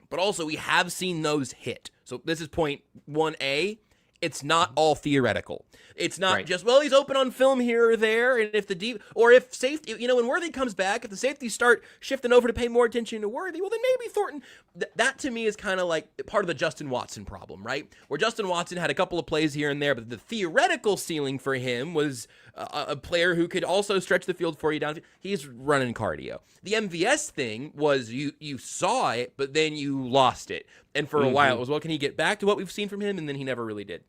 But also, we have seen those hit. So this is point 1A. It's not all theoretical. It's not just, well, he's open on film here or there, and if the deep, or if safety, when Worthy comes back, if the safeties start shifting over to pay more attention to Worthy, well, then maybe Thornton, that to me is kind of like part of the Justin Watson problem, right? Where Justin Watson had a couple of plays here and there, but the theoretical ceiling for him was a player who could also stretch the field for you down. He's running cardio. The MVS thing was you saw it, but then you lost it. And for a while, it was, well, can he get back to what we've seen from him? And then he never really did.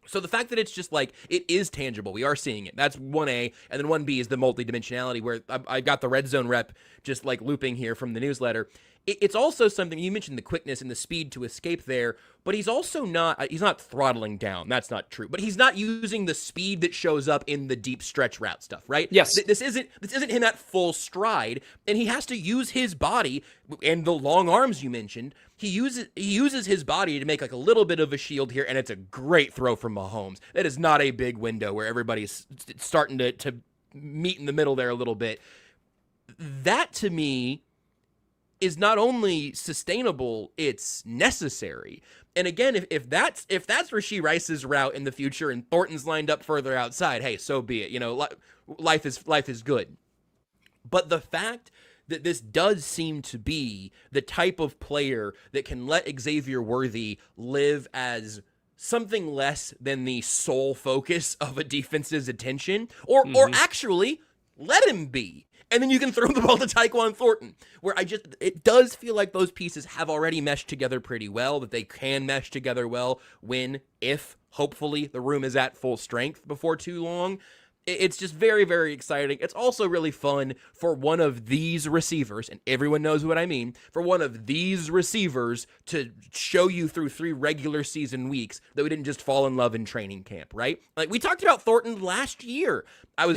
So the fact that it's just like, it is tangible. We are seeing it. That's 1A. And then 1B is the multidimensionality, where I got the red zone rep just like looping here from the newsletter. It's also something, you mentioned the quickness and the speed to escape there, but he's also he's not throttling down. That's not true. But he's not using the speed that shows up in the deep stretch route stuff, right? Yes. This isn't him at full stride, and he has to use his body and the long arms you mentioned. He uses his body to make like a little bit of a shield here, and it's a great throw from Mahomes. That is not a big window where everybody's starting to meet in the middle there a little bit. That, to me, is not only sustainable, it's necessary. And again, if that's Rashee Rice's route in the future and Thornton's lined up further outside, hey, so be it. Life is good. But the fact that this does seem to be the type of player that can let Xavier Worthy live as something less than the sole focus of a defense's attention, or actually let him be. And then you can throw the ball to Taekwon Thornton, where it does feel like those pieces have already meshed together pretty well, that they can mesh together well if, hopefully, the room is at full strength before too long. It's just very, very exciting. It's also really fun for one of these receivers, and everyone knows what I mean, for one of these receivers to show you through 3 regular season weeks that we didn't just fall in love in training camp, right? Like, we talked about Thornton last year. I was,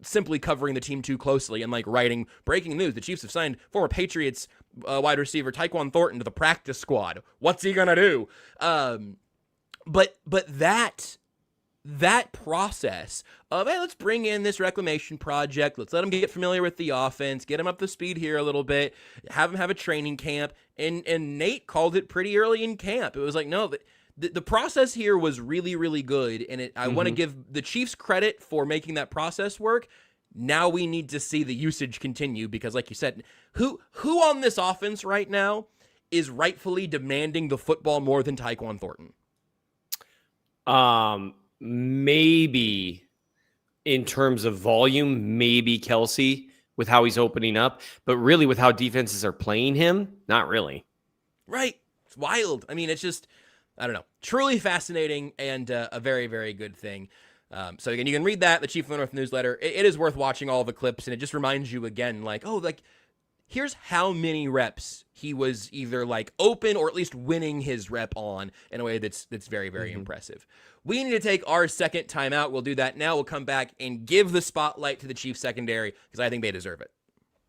simply covering the team too closely and like writing breaking news. The Chiefs have signed former Patriots wide receiver Taekwon Thornton to the practice squad. What's he gonna do? But that process of, hey, let's bring in this reclamation project. Let's let him get familiar with the offense, get him up to speed here a little bit, have him have a training camp. And Nate called it pretty early in camp. It was like, no, the process here was really, really good, and I want to give the Chiefs credit for making that process work. Now we need to see the usage continue, because, like you said, who on this offense right now is rightfully demanding the football more than Taekwon Thornton? Maybe in terms of volume, maybe Kelce with how he's opening up, but really with how defenses are playing him, not really. Right. It's wild. I mean, it's just, I don't know, truly fascinating and a very, very good thing. So again, you can read that, the Chief of the North newsletter. It is worth watching all the clips, and it just reminds you again, like, oh, like, here's how many reps he was either like open or at least winning his rep on in a way that's very, very impressive. We need to take our second timeout. We'll do that now. We'll come back and give the spotlight to the Chiefs secondary because I think they deserve it.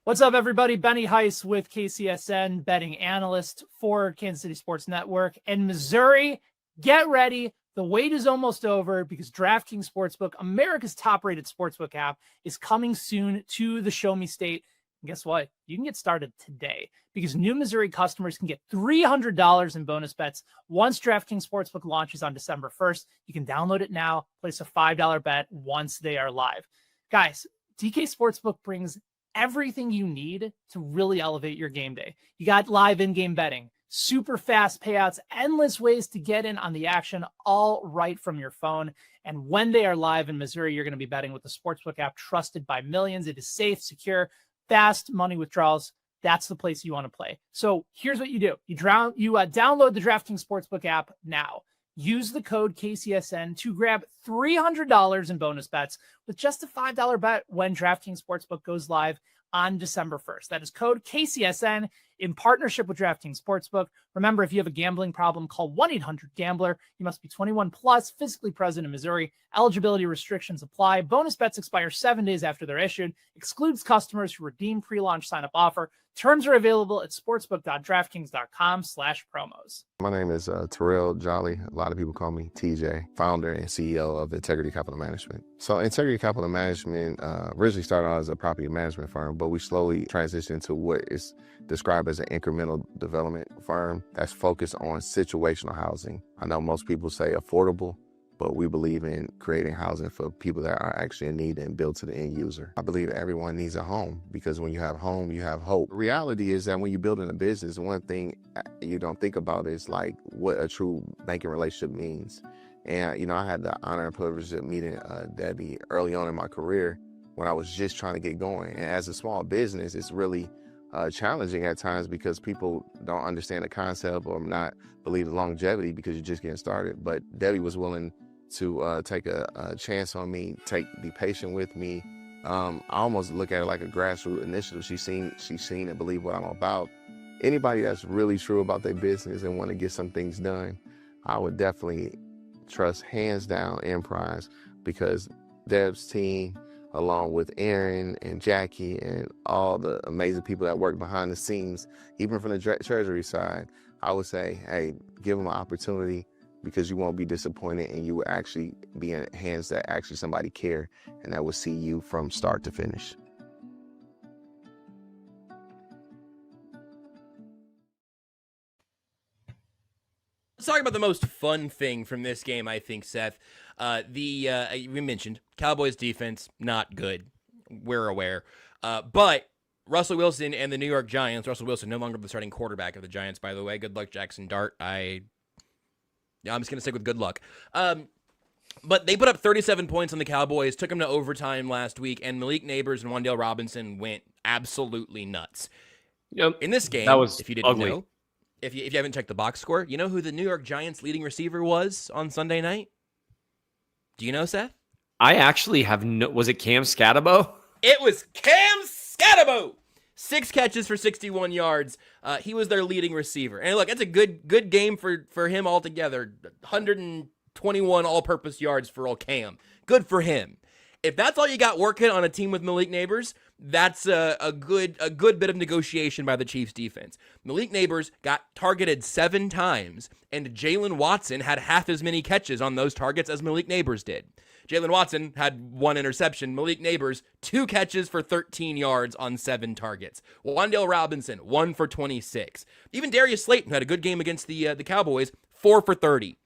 What's up, everybody? Benny Heiss with KCSN, betting analyst for Kansas City Sports Network. And Missouri, get ready. The wait is almost over because DraftKings Sportsbook, America's top-rated sportsbook app, is coming soon to the Show Me State. And guess what? You can get started today because new Missouri customers can get $300 in bonus bets once DraftKings Sportsbook launches on December 1st. You can download it now, place a $5 bet once they are live. Guys, DK Sportsbook brings everything you need to really elevate your game day. You got live in-game betting, super fast payouts, endless ways to get in on the action, all right from your phone. And when they are live in Missouri, you're going to be betting with the Sportsbook app trusted by millions. It is safe, secure, fast money withdrawals. That's the place you want to play. So here's what you do. You download the DraftKings Sportsbook app now. Use the code KCSN to grab $300 in bonus bets with just a $5 bet when DraftKings Sportsbook goes live on December 1st. That is code KCSN in partnership with DraftKings Sportsbook. Remember, if you have a gambling problem, call 1-800-GAMBLER. You must be 21 plus, physically present in Missouri. Eligibility restrictions apply. Bonus bets expire 7 days after they're issued. Excludes customers who redeem pre-launch sign-up offer. Terms are available at sportsbook.draftkings.com/promos. My name is Terrell Jolly. A lot of people call me TJ, founder and CEO of Integrity Capital Management. So Integrity Capital Management originally started out as a property management firm, but we slowly transitioned to what is described as an incremental development firm that's focused on situational housing. I know most people say affordable, but we believe in creating housing for people that are actually in need and built to the end user. I believe everyone needs a home because when you have home, you have hope. The reality is that when you're building a business, one thing you don't think about is like what a true banking relationship means. And, I had the honor and privilege of meeting Debbie early on in my career when I was just trying to get going. And as a small business, it's really challenging at times because people don't understand the concept or not believe the longevity because you're just getting started. But Debbie was willing to take a chance on me, be patient with me. I almost look at it like a grassroots initiative. She's seen and believe what I'm about. Anybody that's really true about their business and want to get some things done, I would definitely trust hands down Emprise because Deb's team, along with Aaron and Jackie and all the amazing people that work behind the scenes, even from the treasury side, I would say, hey, give them an opportunity because you won't be disappointed and you will actually be in hands that actually somebody care and that will see you from start to finish. Let's talk about the most fun thing from this game, I think, Seth. We mentioned Cowboys defense, not good. We're aware. But Russell Wilson and the New York Giants, Russell Wilson no longer the starting quarterback of the Giants, by the way. Good luck, Jackson Dart. I'm just going to stick with good luck. But they put up 37 points on the Cowboys, took them to overtime last week, and Malik Neighbors and Wan'Dale Robinson went absolutely nuts. Yep. In this game, That was if you didn't ugly. know, if you haven't checked the box score, you know who the New York Giants leading receiver was on Sunday night? Do you know, Seth? I actually have was it Cam Scatabo? It was Cam Scatabo. 6 catches for 61 yards. He was their leading receiver. And look, it's a good game for him altogether. 121 all-purpose yards for old Cam. Good for him. If that's all you got working on a team with Malik Neighbors, that's a good bit of negotiation by the Chiefs defense. Malik Neighbors got targeted 7 times, and Jalen Watson had half as many catches on those targets as Malik Neighbors did. Jalen Watson had 1 interception. Malik Neighbors, 2 catches for 13 yards on 7 targets. Wan'Dale Robinson, 1 for 26. Even Darius Slayton, who had a good game against the Cowboys, 4 for 30.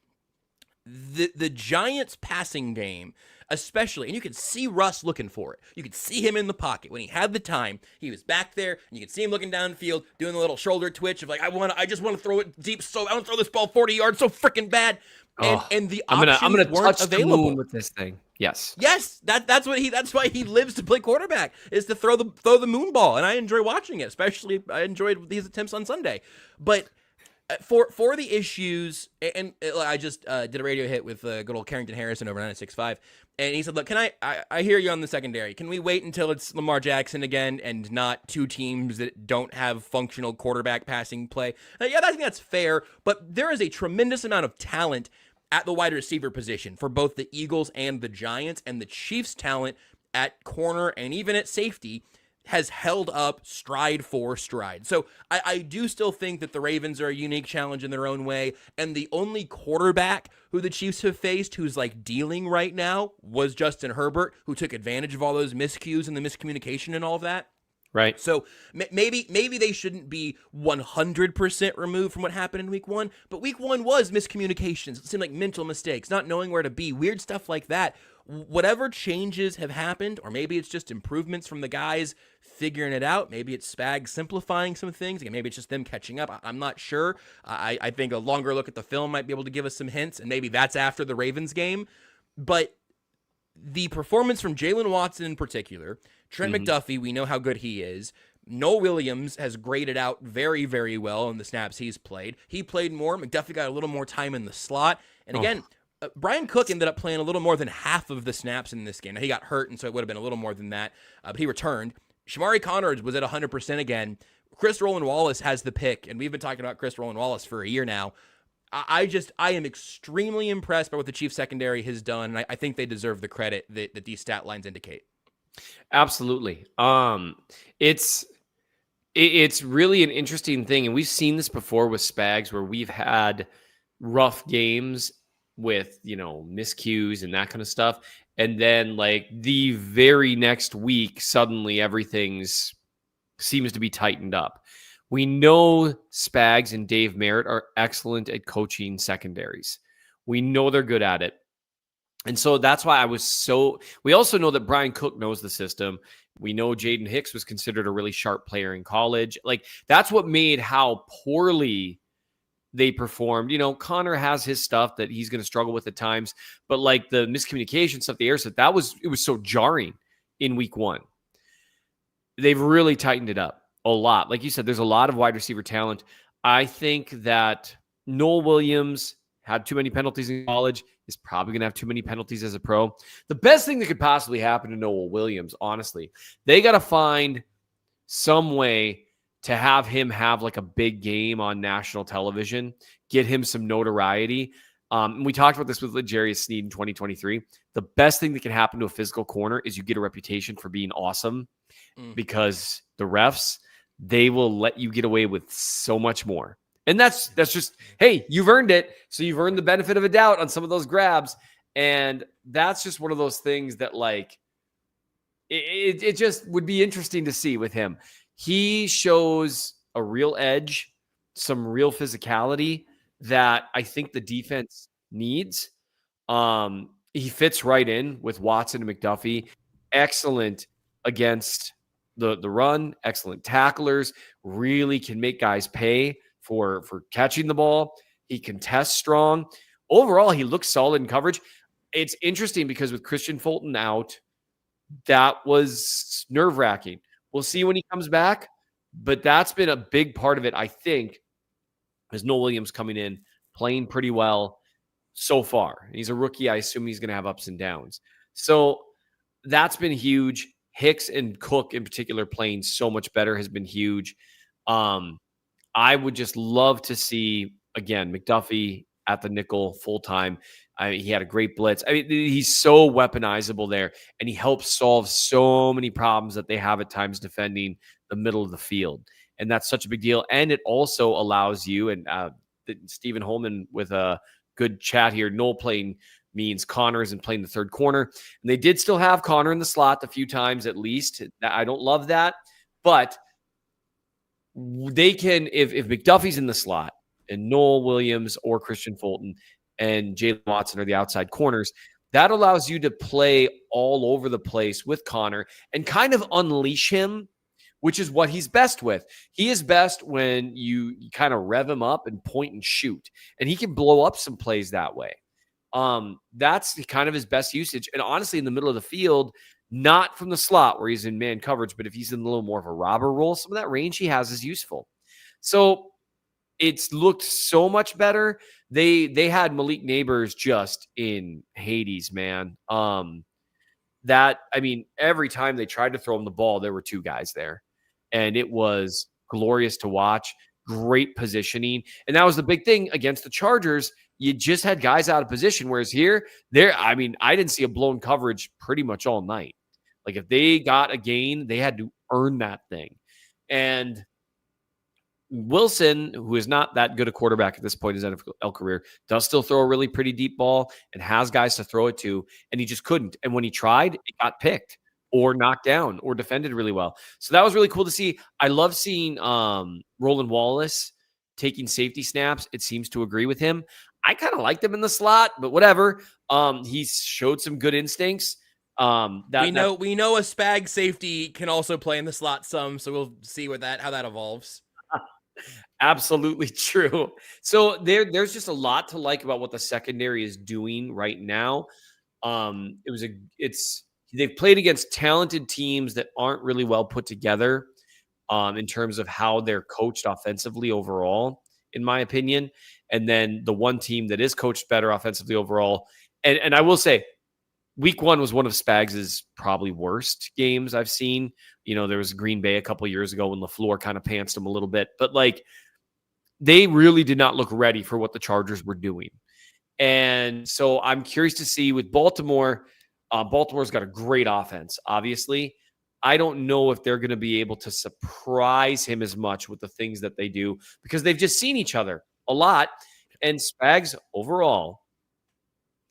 The Giants' passing game, especially, and you could see Russ looking for it. You could see him in the pocket when he had the time. He was back there, and you could see him looking downfield, doing a little shoulder twitch of like, I just want to throw it deep. So I want to throw this ball 40 yards so freaking bad. And the options I'm gonna weren't touch available. the moon with this thing. Yes, that's why he lives to play quarterback, is to throw the moon ball, and I enjoy watching it. Especially, I enjoyed these attempts on Sunday. But For the issues, and I just did a radio hit with good old Carrington Harrison over 96.5, and he said, look, I hear you on the secondary. Can we wait until it's Lamar Jackson again and not two teams that don't have functional quarterback passing play? Yeah, I think that's fair, but there is a tremendous amount of talent at the wide receiver position for both the Eagles and the Giants, and the Chiefs' talent at corner and even at safety has held up stride for stride. So I do still think that the Ravens are a unique challenge in their own way, and the only quarterback who the Chiefs have faced who's like dealing right now was Justin Herbert, who took advantage of all those miscues and the miscommunication and all of that. Right. So maybe they shouldn't be 100% removed from what happened in week 1, but week 1 was miscommunications. It seemed like mental mistakes, not knowing where to be, weird stuff like that. Whatever changes have happened, or maybe it's just improvements from the guys figuring it out. Maybe it's Spags simplifying some things. Again, maybe it's just them catching up. I'm not sure. I think a longer look at the film might be able to give us some hints, and maybe that's after the Ravens game. But the performance from Jalen Watson in particular, Trent McDuffie, we know how good he is. Noah Williams has graded out very, very well in the snaps he's played. He played more. McDuffie got a little more time in the slot. And again, Brian Cook ended up playing a little more than half of the snaps in this game. Now, he got hurt, and so it would have been a little more than that, but he returned. Shamari Connors was at 100% again. Chris Roland Wallace has the pick, and we've been talking about Chris Roland Wallace for a year now. I am extremely impressed by what the Chiefs secondary has done, and I think they deserve the credit that these stat lines indicate. Absolutely. It's really an interesting thing, and we've seen this before with Spags, where we've had rough games with, miscues and that kind of stuff. And then like the very next week, suddenly everything's seems to be tightened up. We know Spags and Dave Merritt are excellent at coaching secondaries. We know they're good at it. And so that's why we also know that Brian Cook knows the system. We know Jaden Hicks was considered a really sharp player in college. Like, that's what made how poorly they performed. Connor has his stuff that he's going to struggle with at times, but like the miscommunication stuff, the air stuff, it was so jarring in week 1. They've really tightened it up a lot. Like you said, there's a lot of wide receiver talent. I think that Noel Williams had too many penalties in college, is probably going to have too many penalties as a pro. The best thing that could possibly happen to Noel Williams, honestly, they got to find some way to have him have like a big game on national television, get him some notoriety. We talked about this with L'Jarius Sneed in 2023. The best thing that can happen to a physical corner is you get a reputation for being awesome, because the refs, they will let you get away with so much more. And that's just, hey, you've earned it. So you've earned the benefit of a doubt on some of those grabs. And that's just one of those things that like, it just would be interesting to see with him. He shows a real edge, some real physicality that I think the defense needs. He fits right in with Watson and McDuffie. Excellent against the run, excellent tacklers, really can make guys pay for catching the ball. He contests strong. Overall, he looks solid in coverage. It's interesting because with Christian Fulton out, that was nerve-wracking. We'll see when he comes back, but that's been a big part of it, I think, is Noel Williams coming in, playing pretty well so far. And he's a rookie. I assume he's going to have ups and downs. So that's been huge. Hicks and Cook in particular playing so much better has been huge. I would just love to see, again, McDuffie at the nickel full-time. He had a great blitz. He's so weaponizable there, and he helps solve so many problems that they have at times defending the middle of the field. And that's such a big deal. And it also allows you, and Stephen Holman with a good chat here, Noel playing means Connor isn't playing the third corner. And they did still have Connor in the slot a few times at least. I don't love that, but they can, if McDuffie's in the slot and Noel Williams or Christian Fulton and Jalen Watson are the outside corners, that allows you to play all over the place with Connor and kind of unleash him, which is what he's best with. He is best when you kind of rev him up and point and shoot, and he can blow up some plays that way. That's kind of his best usage. And honestly, in the middle of the field, not from the slot where he's in man coverage, but if he's in a little more of a robber role, some of that range he has is useful. So it's looked so much better. They had Malik Neighbors just in Hades, man. Every time they tried to throw him the ball, there were two guys there, and it was glorious to watch. Great positioning, and that was the big thing against the Chargers. You just had guys out of position, whereas I didn't see a blown coverage pretty much all night. Like if they got a gain, they had to earn that thing, and Wilson, who is not that good a quarterback at this point in his NFL career, does still throw a really pretty deep ball and has guys to throw it to, and he just couldn't. And when he tried, it got picked or knocked down or defended really well. So that was really cool to see. I love seeing Roland Wallace taking safety snaps. It seems to agree with him. I kind of liked him in the slot, but whatever. He's showed some good instincts. We know a spag safety can also play in the slot some, so we'll see how that evolves. Absolutely true. So there's just a lot to like about what the secondary is doing right now. They've played against talented teams that aren't really well put together in terms of how they're coached offensively overall, in my opinion. And then the one team that is coached better offensively overall. And I will say, Week 1 was one of Spags' probably worst games I've seen. There was Green Bay a couple years ago when LaFleur kind of pantsed him a little bit. But, they really did not look ready for what the Chargers were doing. And so I'm curious to see with Baltimore. Baltimore's got a great offense, obviously. I don't know if they're going to be able to surprise him as much with the things that they do because they've just seen each other a lot. And Spags overall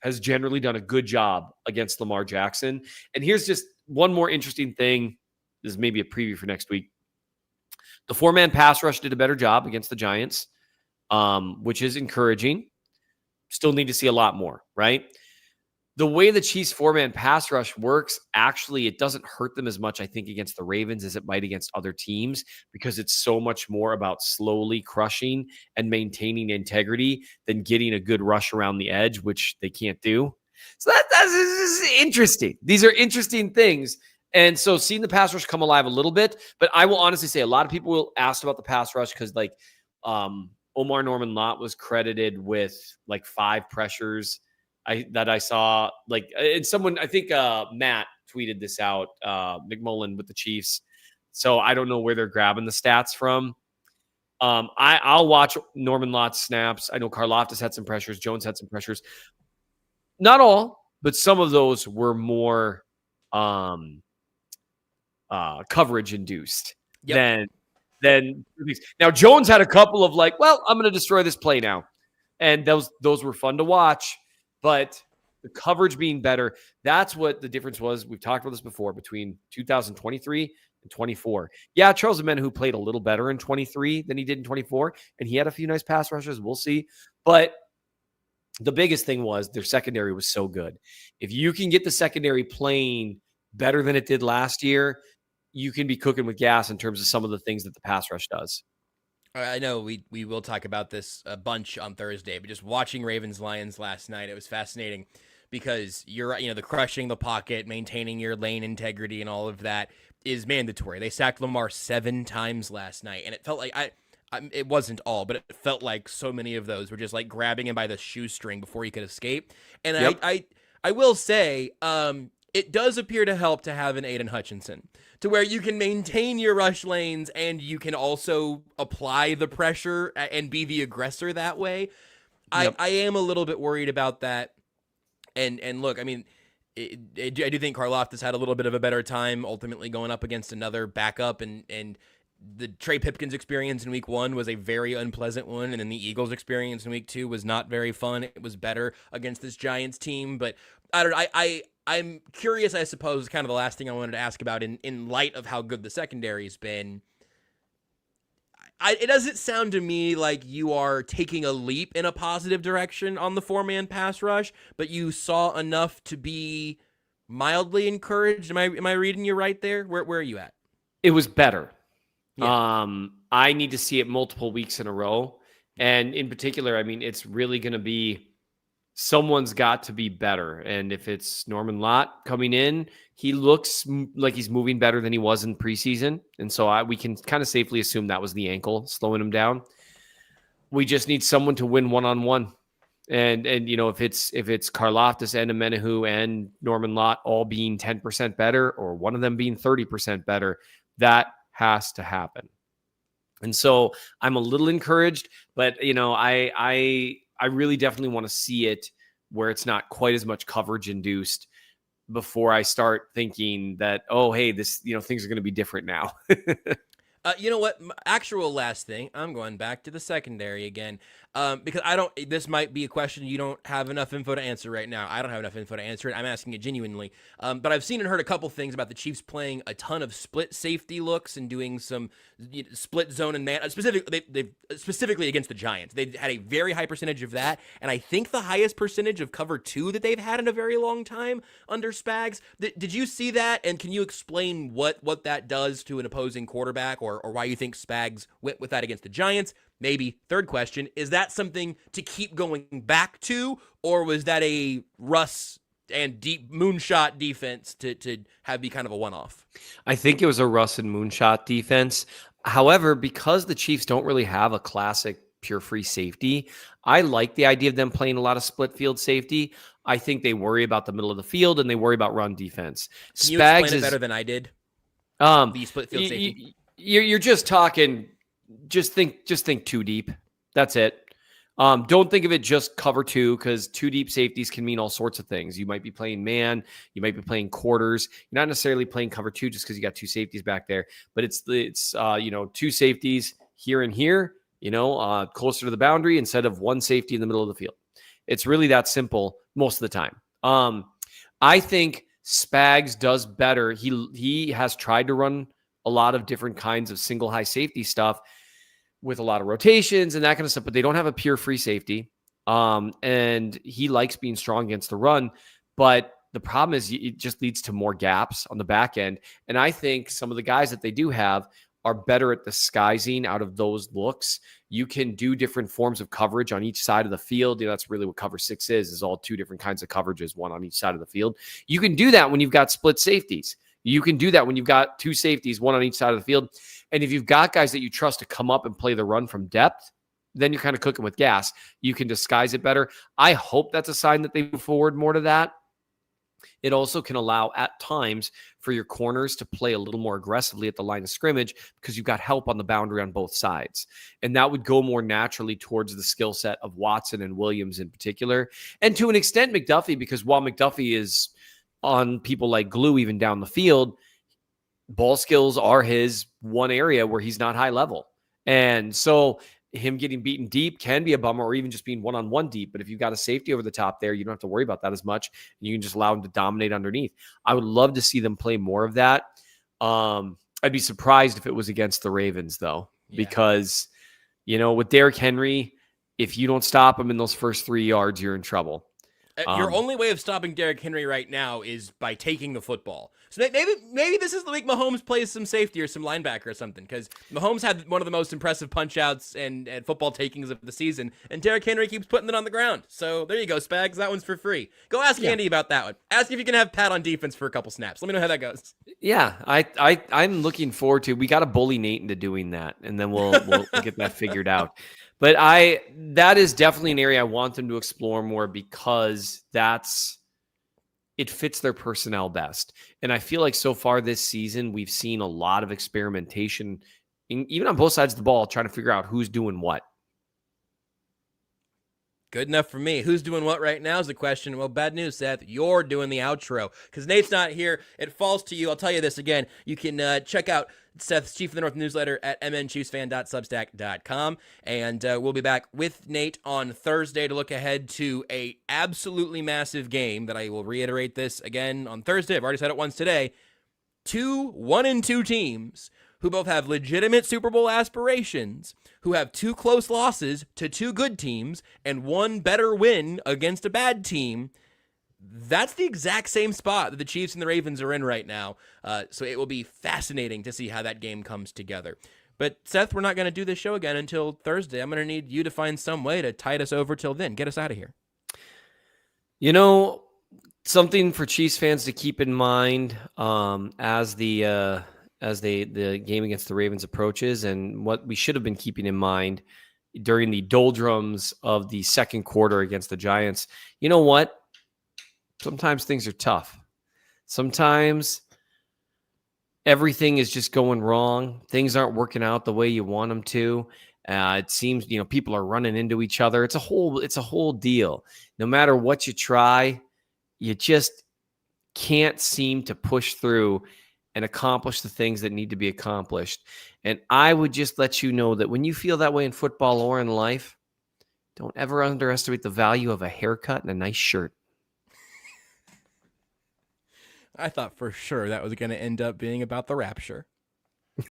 has generally done a good job against Lamar Jackson. And here's just one more interesting thing. This is maybe a preview for next week. The 4-man pass rush did a better job against the Giants, which is encouraging. Still need to see a lot more, right? The way the Chiefs 4-man pass rush works, actually, it doesn't hurt them as much, I think, against the Ravens as it might against other teams because it's so much more about slowly crushing and maintaining integrity than getting a good rush around the edge, which they can't do. So that's interesting. These are interesting things. And so seeing the pass rush come alive a little bit, but I will honestly say a lot of people will ask about the pass rush because Omar Norman Lott was credited with 5 pressures that I saw, and someone, I think Matt tweeted this out, McMullen with the Chiefs. So I don't know where they're grabbing the stats from. I'll watch Norman Lott's snaps. I know Karlaftis had some pressures. Jones had some pressures. Not all, but some of those were more coverage induced than now. Jones had a couple of I'm going to destroy this play now. And those were fun to watch. But the coverage being better, that's what the difference was. We've talked about this before between 2023 and 24. Yeah, Charles Omenihu played a little better in 23 than he did in 24, and he had a few nice pass rushes. We'll see. But the biggest thing was their secondary was so good. If you can get the secondary playing better than it did last year, you can be cooking with gas in terms of some of the things that the pass rush does. I know we will talk about this a bunch on Thursday, but just watching Ravens-Lions last night, it was fascinating because the crushing the pocket, maintaining your lane integrity and all of that is mandatory. They sacked Lamar 7 times last night, and it felt like it wasn't all, but it felt like so many of those were just grabbing him by the shoestring before he could escape. And yep. I will say, it does appear to help to have an Aiden Hutchinson to where you can maintain your rush lanes and you can also apply the pressure and be the aggressor that way. Yep. I am a little bit worried about that. And look, I mean, I do think Karlaftis had a little bit of a better time ultimately going up against another backup, and the Trey Pipkins experience in week 1 was a very unpleasant one. And then the Eagles experience in week 2 was not very fun. It was better against this Giants team, but I don't know. I'm curious, I suppose, kind of the last thing I wanted to ask about in light of how good the secondary's been. It doesn't sound to me like you are taking a leap in a positive direction on the 4-man pass rush, but you saw enough to be mildly encouraged. Am I reading you right there? Where are you at? It was better. Yeah. I need to see it multiple weeks in a row. And in particular, I mean, it's really going to be someone's got to be better. And if it's Norman Lott coming in, he looks like he's moving better than he was in preseason. And so we can kind of safely assume that was the ankle slowing him down. We just need someone to win one-on-one. And if it's Karlaftis and Amenahu and Norman Lott all being 10% better, or one of them being 30% better, that has to happen. And so I'm a little encouraged, but I really definitely want to see it where it's not quite as much coverage induced before I start thinking that, oh, hey, this, things are going to be different now. You know what? Actual last thing, I'm going back to the secondary again, because this might be a question you don't have enough info to answer right now. I don't have enough info to answer it. I'm asking it genuinely. But I've seen and heard a couple things about the Chiefs playing a ton of split safety looks and doing some split zone and man. Specifically against the Giants, they had a very high percentage of that, and I think the highest percentage of cover 2 that they've had in a very long time under Spags. Did you see that? And can you explain what that does to an opposing quarterback, or why you think Spags went with that against the Giants? Maybe third question, is that something to keep going back to, or was that a Russ and deep moonshot defense to have be kind of a one-off? I think it was a Russ and moonshot defense. However, because the Chiefs don't really have a classic pure free safety, I like the idea of them playing a lot of split field safety. I think they worry about the middle of the field and they worry about run defense. Can you explain it better than I did? The split field safety. You're just talking. Just think too deep. That's it. Don't think of it just cover 2, because 2 deep safeties can mean all sorts of things. You might be playing man, you might be playing quarters. You're not necessarily playing cover 2 just because you got 2 safeties back there, but it's 2 safeties here and here, closer to the boundary instead of 1 safety in the middle of the field. It's really that simple most of the time. I think Spags does better. He has tried to run a lot of different kinds of single high safety stuff with a lot of rotations and that kind of stuff, but they don't have a pure free safety. And he likes being strong against the run, but the problem is it just leads to more gaps on the back end. And I think some of the guys that they do have are better at disguising out of those looks. You can do different forms of coverage on each side of the field. That's really what cover 6 is all 2 different kinds of coverages, one on each side of the field. You can do that when you've got split safeties. You can do that when you've got 2 safeties, 1 on each side of the field. And if you've got guys that you trust to come up and play the run from depth, then you're kind of cooking with gas. You can disguise it better. I hope that's a sign that they move forward more to that. It also can allow at times for your corners to play a little more aggressively at the line of scrimmage because you've got help on the boundary on both sides. And that would go more naturally towards the skill set of Watson and Williams in particular. And to an extent, McDuffie, because while McDuffie is on people like glue even down the field, ball skills are his one area where he's not high level. And so him getting beaten deep can be a bummer, or even just being one-on-one deep. But if you've got a safety over the top there, you don't have to worry about that as much. You can just allow him to dominate underneath. I would love to see them play more of that. I'd be surprised if it was against the Ravens, though, because, with Derrick Henry, if you don't stop him in those first 3 yards, you're in trouble. Your only way of stopping Derrick Henry right now is by taking the football. So maybe this is the week Mahomes plays some safety or some linebacker or something, because Mahomes had one of the most impressive punch-outs and football takings of the season, and Derrick Henry keeps putting it on the ground. So there you go, Spags. That one's for free. Go ask Andy about that one. Ask if you can have Pat on defense for a couple snaps. Let me know how that goes. Yeah, I'm looking forward to. We got to bully Nate into doing that, and then we'll get that figured out. But that is definitely an area I want them to explore more, because it fits their personnel best. And I feel like so far this season, we've seen a lot of experimentation, even on both sides of the ball, trying to figure out who's doing what. Good enough for me. Who's doing what right now is the question. Well, bad news, Seth. You're doing the outro because Nate's not here. It falls to you. I'll tell you this again. You can check out Seth's Chief of the North newsletter at mnchiefsfan.substack.com. And we'll be back with Nate on Thursday to look ahead to a absolutely massive game that I will reiterate this again on Thursday. I've already said it once today. 2 1-2 teams who both have legitimate Super Bowl aspirations, who have 2 close losses to 2 good teams, and 1 better win against a bad team. That's the exact same spot that the Chiefs and the Ravens are in right now. So it will be fascinating to see how that game comes together. But Seth, we're not going to do this show again until Thursday. I'm going to need you to find some way to tide us over till then. Get us out of here. Something for Chiefs fans to keep in mind as the game against the Ravens approaches, and what we should have been keeping in mind during the doldrums of the second quarter against the Giants. You know what? Sometimes things are tough. Sometimes everything is just going wrong. Things aren't working out the way you want them to. It seems, people are running into each other. It's a whole deal. No matter what you try, you just can't seem to push through and accomplish the things that need to be accomplished. And I would just let you know that when you feel that way in football or in life, don't ever underestimate the value of a haircut and a nice shirt. I thought for sure that was going to end up being about the Rapture.